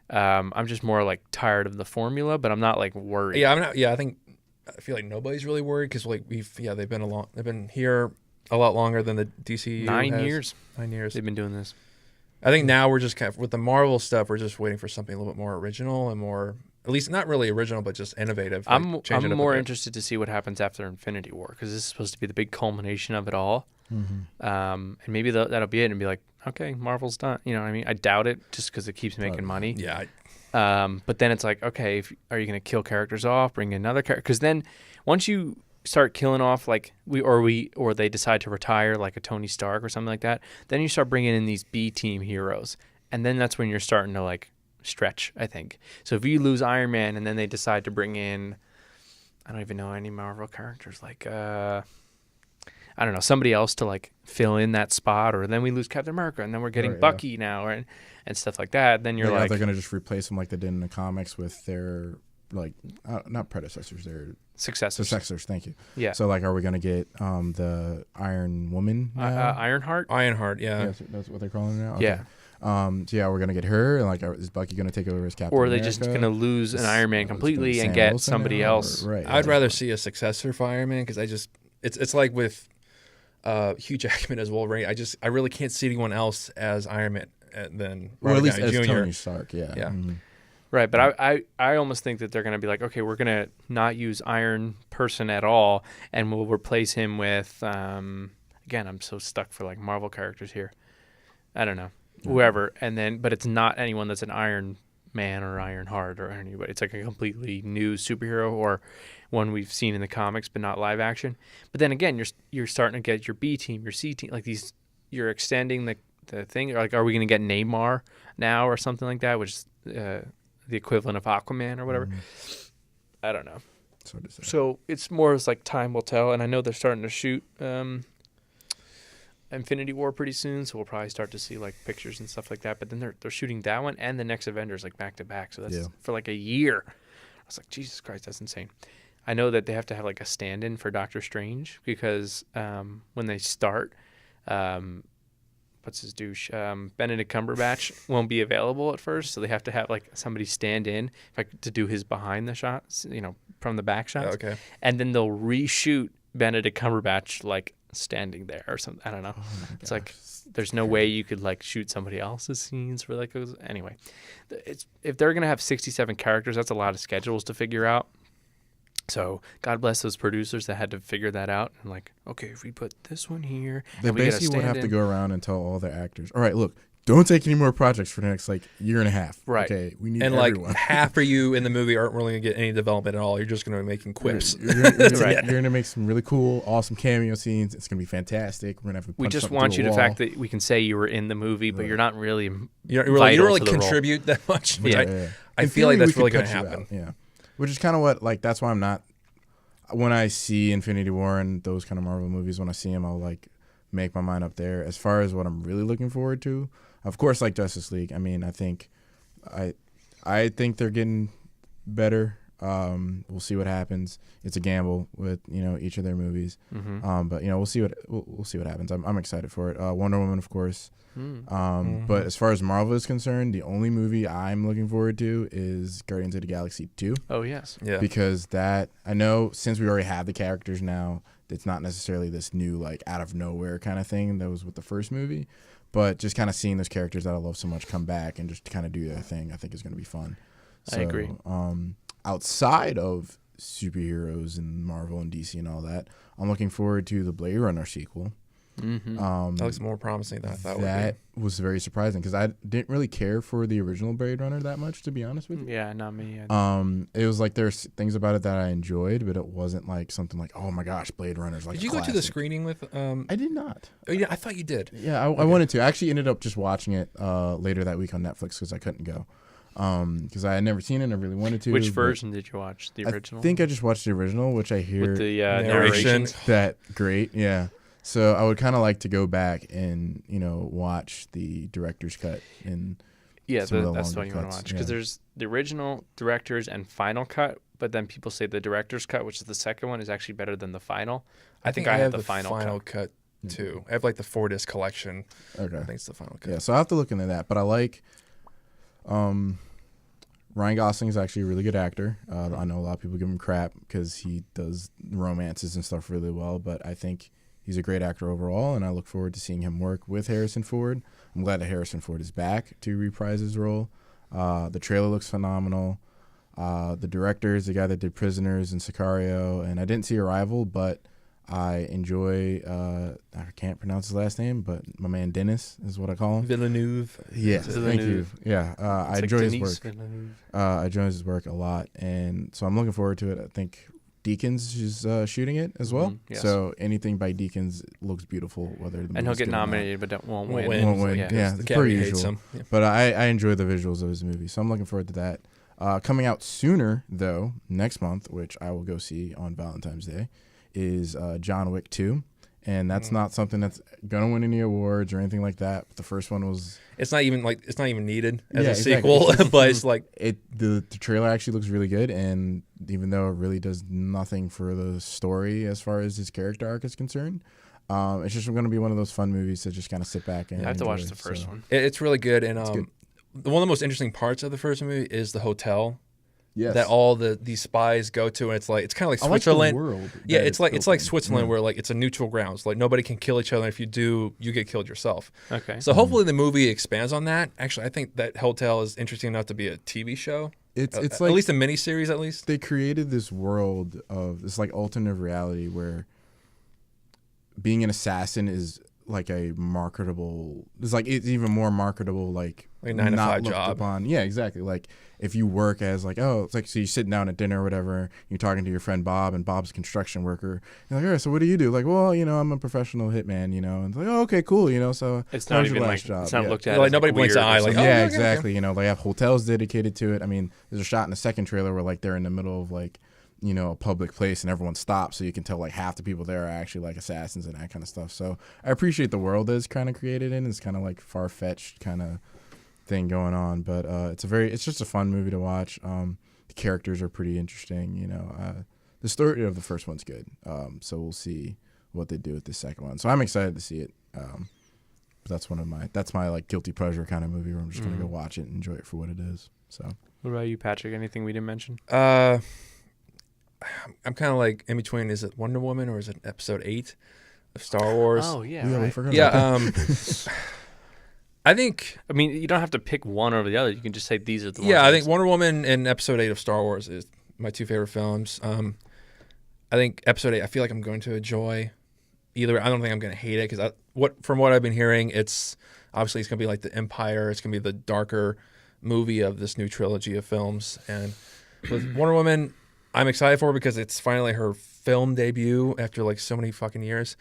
I'm just more like tired of the formula, but I'm not like worried. Yeah, I'm not. Yeah, I feel like nobody's really worried because like they've been here a lot longer than the DC. 9 years. 9 years. They've been doing this. I think now we're just kind of, with the Marvel stuff, we're just waiting for something a little bit more original and more, at least not really original, but just innovative. Like I'm more interested to see what happens after Infinity War because this is supposed to be the big culmination of it all. Mm-hmm. And maybe that'll be it and be like, okay, Marvel's done. You know what I mean? I doubt it just because it keeps making money. Yeah. But then it's like, okay, are you going to kill characters off, bring in another character? Because then once you start killing off like or they decide to retire like a Tony Stark or something like that, then you start bringing in these B team heroes, and then that's when you're starting to like stretch, I think. So if you lose Iron Man and then they decide to bring in, I don't even know any Marvel characters, like I don't know, somebody else to like fill in that spot, or then we lose Captain America and then we're getting Bucky now, and stuff like that, then you're like they're gonna just replace them like they did in the comics with their like not predecessors, their successors. Thank you. Yeah. So like, are we gonna get the Iron Woman? Ironheart. Yeah. That's what they're calling her now. Okay. Yeah. So yeah, we're gonna get her, and like, is Bucky gonna take over as Captain Or are America? they just gonna lose an Iron Man completely and Sam get Wilson somebody now, else? Right. I'd rather see a successor for Iron Man because it's like with Hugh Jackman as Wolverine. I really can't see anyone else as Iron Man than or Robert at least Downey as Jr. Tony Stark. Yeah. Yeah. Mm-hmm. Right, but I almost think that they're going to be like, okay, we're going to not use Iron Person at all, and we'll replace him with, again, I'm so stuck for like Marvel characters here. I don't know, whoever, and then, but it's not anyone that's an Iron Man or Iron Heart or anybody. It's like a completely new superhero or one we've seen in the comics, but not live action. But then again, you're starting to get your B team, your C team, like these. You're extending the thing. Like, are we going to get Namor now or something like that, which is the equivalent of Aquaman or whatever? I don't know. So it's more as like time will tell, and I know they're starting to shoot Infinity War pretty soon, so we'll probably start to see like pictures and stuff like that. But then they're shooting that one and the next Avengers like back to back, so that's for like a year. I was like, Jesus Christ, that's insane. I know that they have to have like a stand-in for Doctor Strange because when they start, what's his douche? Benedict Cumberbatch won't be available at first, so they have to have like somebody stand in to do his behind the shots, from the back shots. Okay. And then they'll reshoot Benedict Cumberbatch like standing there or something. I don't know. It's like there's no way you could like shoot somebody else's scenes for like those. Anyway, if they're gonna have 67 characters, that's a lot of schedules to figure out. So God bless those producers that had to figure that out. And like, okay, if we put this one here, they and basically would have to go around and tell all their actors, all right, look, don't take any more projects for the next like year and a half. Right. Okay, we need and everyone. like half of you in the movie aren't really gonna get any development at all. You're just gonna be making quips. You're gonna make some really cool, awesome cameo scenes. It's gonna be fantastic. We're gonna have to. We just want you to fact that we can say you were in the movie, but you're not really. You don't really contribute that much. Which I feel like that's really gonna happen. Yeah, which is kind of what like that's why I'm not. When I see Infinity War and those kind of Marvel movies, when I see them, I'll like make my mind up there. As far as what I'm really looking forward to, of course, like Justice League. I mean, I think I think they're getting better. We'll see what happens. It's a gamble with each of their movies. But we'll see what happens. I'm excited for it. Wonder Woman, of course. But as far as Marvel is concerned, the only movie I'm looking forward to is Guardians of the Galaxy 2. Oh yes, yeah. Because I know since we already have the characters now, it's not necessarily this new like out of nowhere kind of thing that was with the first movie. But just kind of seeing those characters that I love so much come back and just kind of do their thing, I think is going to be fun. So, I agree. Outside of superheroes and Marvel and DC and all that, I'm looking forward to the Blade Runner sequel. That looks more promising than I thought would be. That was very surprising because I didn't really care for the original Blade Runner that much, to be honest with you. Yeah, not me. Either. It was like there's things about it that I enjoyed, but it wasn't like something like, oh my gosh, Blade Runner's like. Did you a go classic. to the screening with? I did not. Oh yeah, I thought you did. Yeah, I wanted to. I actually ended up just watching it later that week on Netflix because I couldn't go. Because I had never seen it and I really wanted to. Which version did you watch? The original? I think I just watched the original, which I hear with the narration. That great, yeah. So I would kind of like to go back and watch the director's cut and that's the one you want to watch because there's the original director's and final cut, but then people say the director's cut, which is the second one, is actually better than the final. I think I have the final cut too. I have like the 4-disc collection. Okay, I think it's the final cut. Yeah, so I have to look into that, but I like. Ryan Gosling is actually a really good actor. I know a lot of people give him crap because he does romances and stuff really well, but I think he's a great actor overall, and I look forward to seeing him work with Harrison Ford. I'm glad that Harrison Ford is back to reprise his role. The trailer looks phenomenal. The director is the guy that did Prisoners and Sicario, and I didn't see Arrival, but I enjoy, I can't pronounce his last name, but my man Dennis is what I call him. Villeneuve. Yes, thank you. Yeah, I enjoy his work. I enjoy his work a lot, and so I'm looking forward to it. I think Deakins is shooting it as well. Yes. So anything by Deakins looks beautiful. And he'll get nominated, but won't win. Won't win. Yeah, it's pretty usual. Yeah. But I enjoy the visuals of his movie, so I'm looking forward to that. Coming out sooner, though, next month, which I will go see on Valentine's Day, is John Wick 2. And that's not something that's going to win any awards or anything like that. But the first one was... It's not even needed as a sequel, but it's like... The trailer actually looks really good, and even though it really does nothing for the story as far as his character arc is concerned, it's just going to be one of those fun movies to just kind of sit back and I have to enjoy. watch the first one. It's really good, and good. One of the most interesting parts of the first movie is the hotel. Yes. That all these spies go to, and it's kind of like I Switzerland. like the world. Yeah, it's like Switzerland, where like it's a neutral grounds. Like nobody can kill each other. If you do, you get killed yourself. Okay. So hopefully the movie expands on that. Actually, I think that hotel is interesting enough to be a TV show. It's like at least a miniseries, at least. They created this world of this like alternate reality where being an assassin is like a marketable. It's even more marketable. Like 9 to 5 job. Upon. Yeah, exactly. Like if you work as like, oh, it's like, so you're sitting down at dinner or whatever, you're talking to your friend Bob, and Bob's a construction worker. You're like, all right, so what do you do? Like, well, I'm a professional hitman, and it's like, oh, okay, cool, so it's not even like, job? It's not looked at like as nobody blinks an eye. Like, yeah, exactly. They have hotels dedicated to it. I mean, there's a shot in the second trailer where like they're in the middle of like, a public place and everyone stops, so you can tell like half the people there are actually like assassins and that kind of stuff. So I appreciate the world that it's kind of created in. It's kind of like far-fetched kind of thing going on, but it's just a fun movie to watch. The characters are pretty interesting. The story of the first one's good. So we'll see what they do with the second one. So I'm excited to see it. But that's my like guilty pleasure kind of movie where I'm just gonna go watch it and enjoy it for what it is. So what about you, Patrick? Anything we didn't mention? I'm kind of like in between. Is it Wonder Woman or is it Episode 8 of Star Wars? Oh yeah, we right. forgot about that. I think. I mean, you don't have to pick one over the other. You can just say these are the ones. Yeah, I think Wonder Woman and Episode 8 of Star Wars is my two favorite films. I think Episode 8. I feel like I'm going to enjoy either. I don't think I'm going to hate it because from what I've been hearing, it's going to be like the Empire. It's going to be the darker movie of this new trilogy of films. And with Wonder Woman, I'm excited for her because it's finally her film debut after like so many fucking years.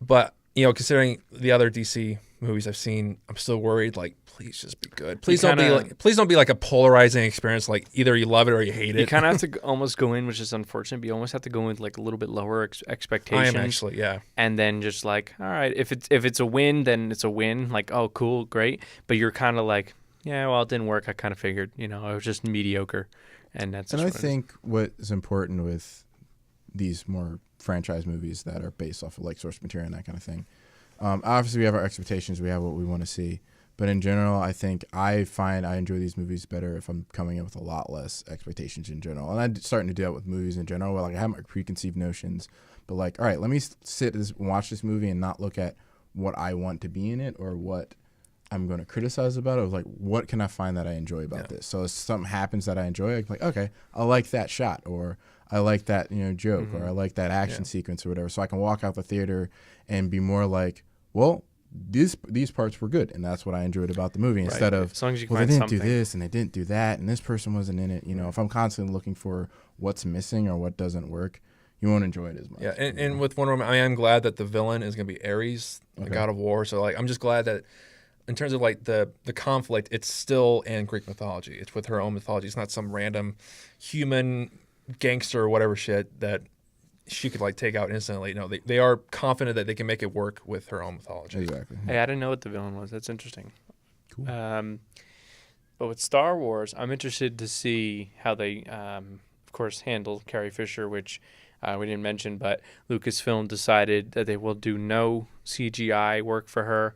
But considering the other DC movies I've seen, I'm still worried. Like, please just be good. Please don't be like a polarizing experience. Like either you love it or you hate it. You kind of have to almost go in, which is unfortunate. But you almost have to go in like a little bit lower expectations. I am actually, yeah. And then just like, all right, if it's a win, then it's a win. Like, oh, cool, great. But you're kind of like, yeah, well, it didn't work. I kind of figured, it was just mediocre, and that's. And just I what it is. think what is important with these more franchise movies that are based off of like source material and that kind of thing. Obviously, we have our expectations. We have what we want to see. But in general, I think I find I enjoy these movies better if I'm coming in with a lot less expectations in general. And I'm starting to do that with movies in general, where like I have my preconceived notions. But like, all right, let me sit and watch this movie and not look at what I want to be in it or what I'm going to criticize about it. Like, what can I find that I enjoy about this? So if something happens that I enjoy, I'm like, okay, I like that shot, or I like that joke, or I like that action sequence or whatever. So I can walk out the theater and be more like, well, these parts were good, and that's what I enjoyed about the movie. Instead of, as long as you well, they find didn't something. do this and they didn't do that, and this person wasn't in it. If I'm constantly looking for what's missing or what doesn't work, you won't enjoy it as much. Yeah, and with Wonder Woman, I am glad that the villain is going to be Ares, the god of war. So like, I'm just glad that in terms of like the conflict, it's still in Greek mythology. It's with her own mythology. It's not some random human gangster or whatever shit that she could like take out instantly. No, they are confident that they can make it work with her own mythology. Exactly. Hey, I didn't know what the villain was. That's interesting. Cool. But with Star Wars, I'm interested to see how they, of course, handle Carrie Fisher, which we didn't mention, but Lucasfilm decided that they will do no CGI work for her.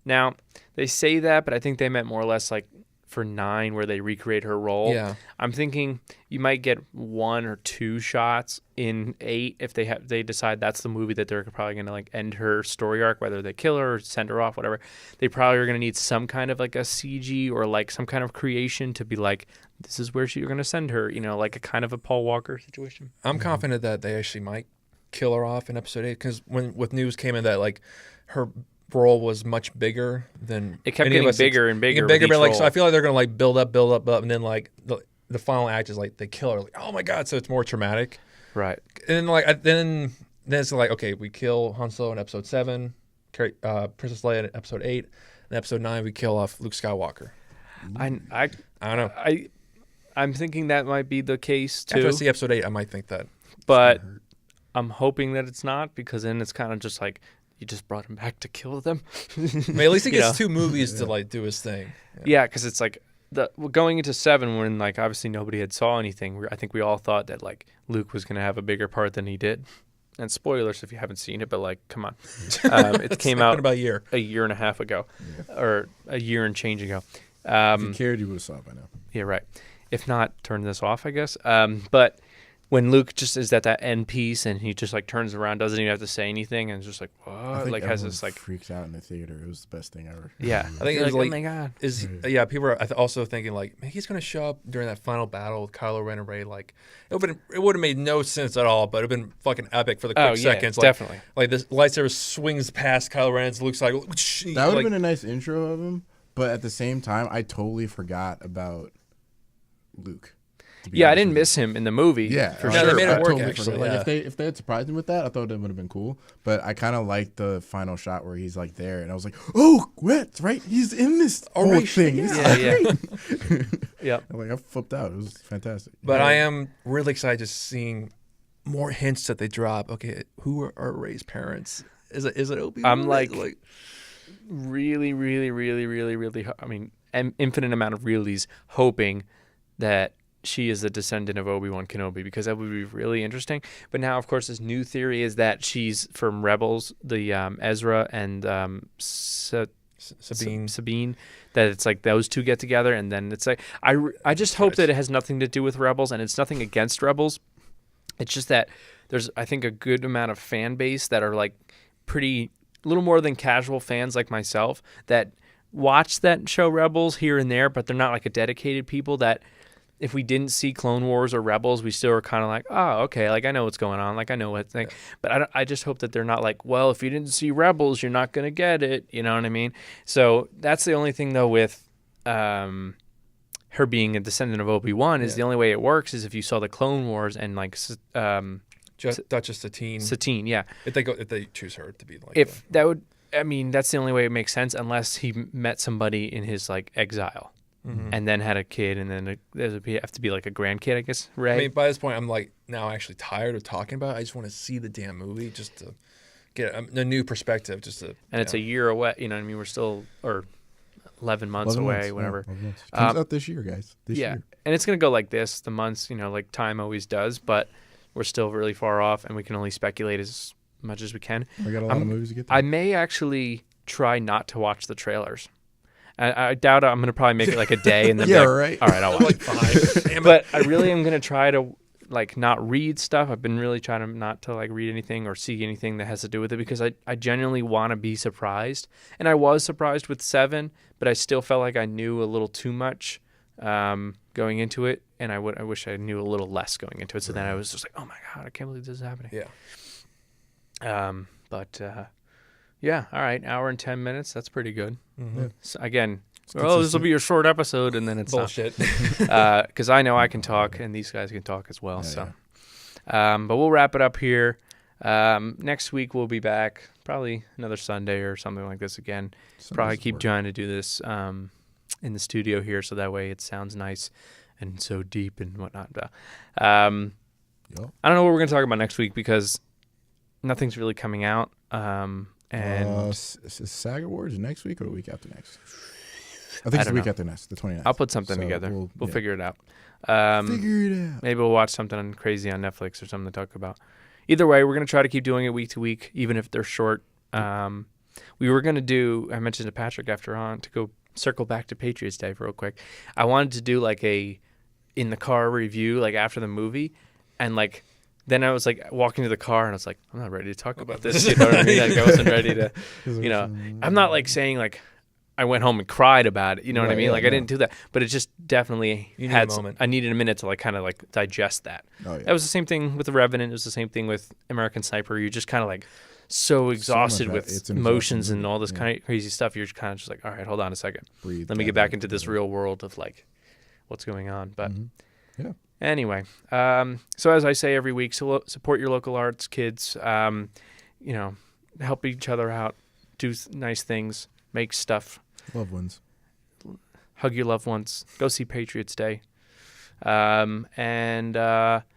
Now, they say that, but I think they meant more or less like for 9 where they recreate her role. Yeah. I'm thinking you might get 1 or 2 shots in 8 if they decide that's the movie that they're probably going to like end her story arc, whether they kill her or send her off, whatever. They probably are going to need some kind of like a CG or like some kind of creation to be like, this is where you're going to send her, like a kind of a Paul Walker situation. I'm confident that they actually might kill her off in episode 8 because with news came in that like her role was much bigger than it kept getting bigger and bigger. But like, so I feel like they're gonna like build up, and then like the final act is like they kill her. Like, oh my god! So it's more traumatic, right? And then like then it's like, okay, we kill Han Solo in episode 7, Princess Leia in episode 8, and episode 9 we kill off Luke Skywalker. I don't know. I'm thinking that might be the case too. After I see episode 8, I might think that, but I'm hoping that it's not, because then it's kind of just like, you just brought him back to kill them. I mean, at least he gets 2 movies to like do his thing. Yeah, because it's like going into 7 when like obviously nobody had saw anything. I think we all thought that like Luke was going to have a bigger part than he did. And spoilers if you haven't seen it, but like, come on, it came out about a year and a half ago, or a year and change ago. If you cared, you would have saw it by now. Yeah, right. If not, turn this off, I guess. But when Luke just is at that end piece and he just like turns around, doesn't even have to say anything, and just like, what? Like has this like freaks out in the theater. It was the best thing ever. Yeah, I think it was like, oh my god. People are also thinking like, man, he's gonna show up during that final battle with Kylo Ren and Rey. Like, it would have made no sense at all, but it'd been fucking epic for the quick seconds. Like, definitely. Like this lightsaber swings past Kylo Ren's. Luke's like, that would have been a nice intro of him, but at the same time, I totally forgot about Luke. Yeah, I didn't miss him in the movie. Yeah, for no, sure. they made it work. Totally Actually, like if they had surprised him with that, I thought it would have been cool. But I kind of liked the final shot where he's like there, and I was like, "Oh, what? Right? He's in this whole thing." Yeah. Yeah. Like I flipped out. It was fantastic. But I am really excited just seeing more hints that they drop. Okay, who are Rey's parents? Is it Obi-Wan? I'm like really, really, really, really, really. I mean, an infinite amount of reallys hoping that she is a descendant of Obi-Wan Kenobi, because that would be really interesting. But now, of course, this new theory is that she's from Rebels, the Ezra and Sabine, that it's like those two get together, and then it's like I just hope that it has nothing to do with Rebels, and it's nothing against Rebels. It's just that there's, I think, a good amount of fan base that are like a little more than casual fans like myself that watch that show Rebels here and there, but they're not like a dedicated people that, if we didn't see Clone Wars or Rebels, we still are kind of like, oh, okay, like I know what's going on, like I know what thing. But I just hope that they're not like, well, if you didn't see Rebels, you're not gonna get it. You know what I mean? So that's the only thing though with her being a descendant of Obi-Wan is the only way it works is if you saw the Clone Wars and like Duchess Satine. Satine, yeah. If they choose her to be like, if that would, I mean, that's the only way it makes sense, unless he met somebody in his like exile. Mm-hmm. And then had a kid, and then there would have to be like a grandkid, I guess, right? I mean, by this point, I'm like now actually tired of talking about it. I just want to see the damn movie just to get a new perspective. And it's a year away, you know what I mean? We're still, or 11 months 11 away, months, whatever. 11 months. Comes out this year, guys. This Yeah, year. and it's gonna go like this. The months, like time always does, but we're still really far off, and we can only speculate as much as we can. We got a lot of movies to get through. I may actually try not to watch the trailers. I doubt I'm gonna probably make it like a day and then Yeah, be like, right. all right, I'll watch. Like 5. Damn it. But I really am gonna try to like not read stuff. I've been really trying to not to like read anything or see anything that has to do with it because I genuinely want to be surprised. And I was surprised with 7, but I still felt like I knew a little too much going into it, and I wish I knew a little less going into it. So then I was just like, oh my god, I can't believe this is happening. Yeah. Yeah, all right, hour and 10 minutes. That's pretty good. Mm-hmm. So again, this will consistent. be a short episode, and then it's Bullshit. because I know I can talk, and these guys can talk as well. But we'll wrap it up here. Next week we'll be back, probably another Sunday or something like this again. Probably keep trying to do this in the studio here, so that way it sounds nice and so deep and whatnot. I don't know what we're gonna talk about next week because nothing's really coming out. And SAG Awards next week or the week after next? I think it's the week after next, the 29th. I'll put something together. We'll figure it out. Figure it out. Maybe we'll watch something crazy on Netflix or something to talk about. Either way, we're going to try to keep doing it week to week, even if they're short. We were going to do, I mentioned to Patrick after on, to go circle back to Patriots Day real quick. I wanted to do like a in the car review, like after the movie. And like, then I was like walking to the car and I was like, I'm not ready to talk about this. You know what I mean? Like I wasn't ready to, I'm not like saying like, I went home and cried about it. You know what I mean? Like I didn't do that, but it just definitely had a moment. I needed a minute to like kind of like digest that. Oh, yeah. That was the same thing with The Revenant. It was the same thing with American Sniper. You're just kind of like so exhausted with emotions and all this kind of crazy stuff. You're just kind of just like, all right, hold on a second. Breathe. Let me get back into this real world of like what's going on. But anyway, so as I say every week, support your local arts, kids. Help each other out, do nice things, make stuff. Loved ones. Hug your loved ones. Go see Patriots Day. And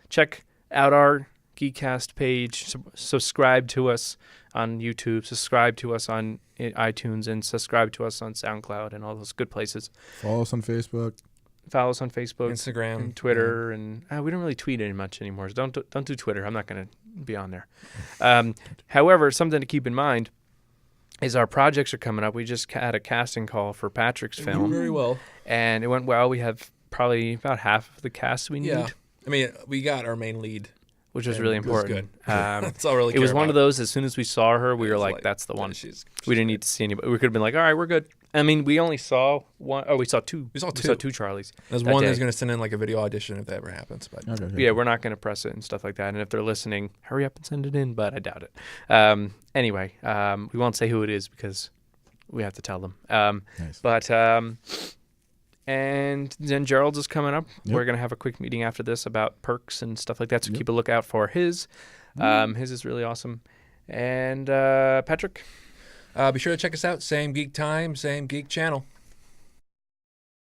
check out our Geekcast page. Subscribe to us on YouTube. Subscribe to us on iTunes. And subscribe to us on SoundCloud and all those good places. Follow us on Facebook. Instagram. And Twitter. And we don't really tweet any much anymore. So don't do Twitter. I'm not going to be on there. However, something to keep in mind is our projects are coming up. We just had a casting call for Patrick's film. It went very well. And it went well. We have probably about half of the cast we need. Yeah. I mean, we got our main lead. Which was really important. It was good. That's all really It was one of those, as soon as we saw her, we were like, that's the one. We didn't need to see anybody. We could have been like, all right, we're good. I mean, we only saw one. Oh, we saw two. We saw two Charlies. There's one that's going to send in like a video audition if that ever happens. But yeah, we're not going to press it and stuff like that. And if they're listening, hurry up and send it in, but I doubt it. Anyway, we won't say who it is because we have to tell them. Nice. But and then Gerald's is coming up. Yep. We're going to have a quick meeting after this about perks and stuff like that. So keep a lookout for his. His is really awesome. And Patrick? Be sure to check us out. Same geek time, same geek channel.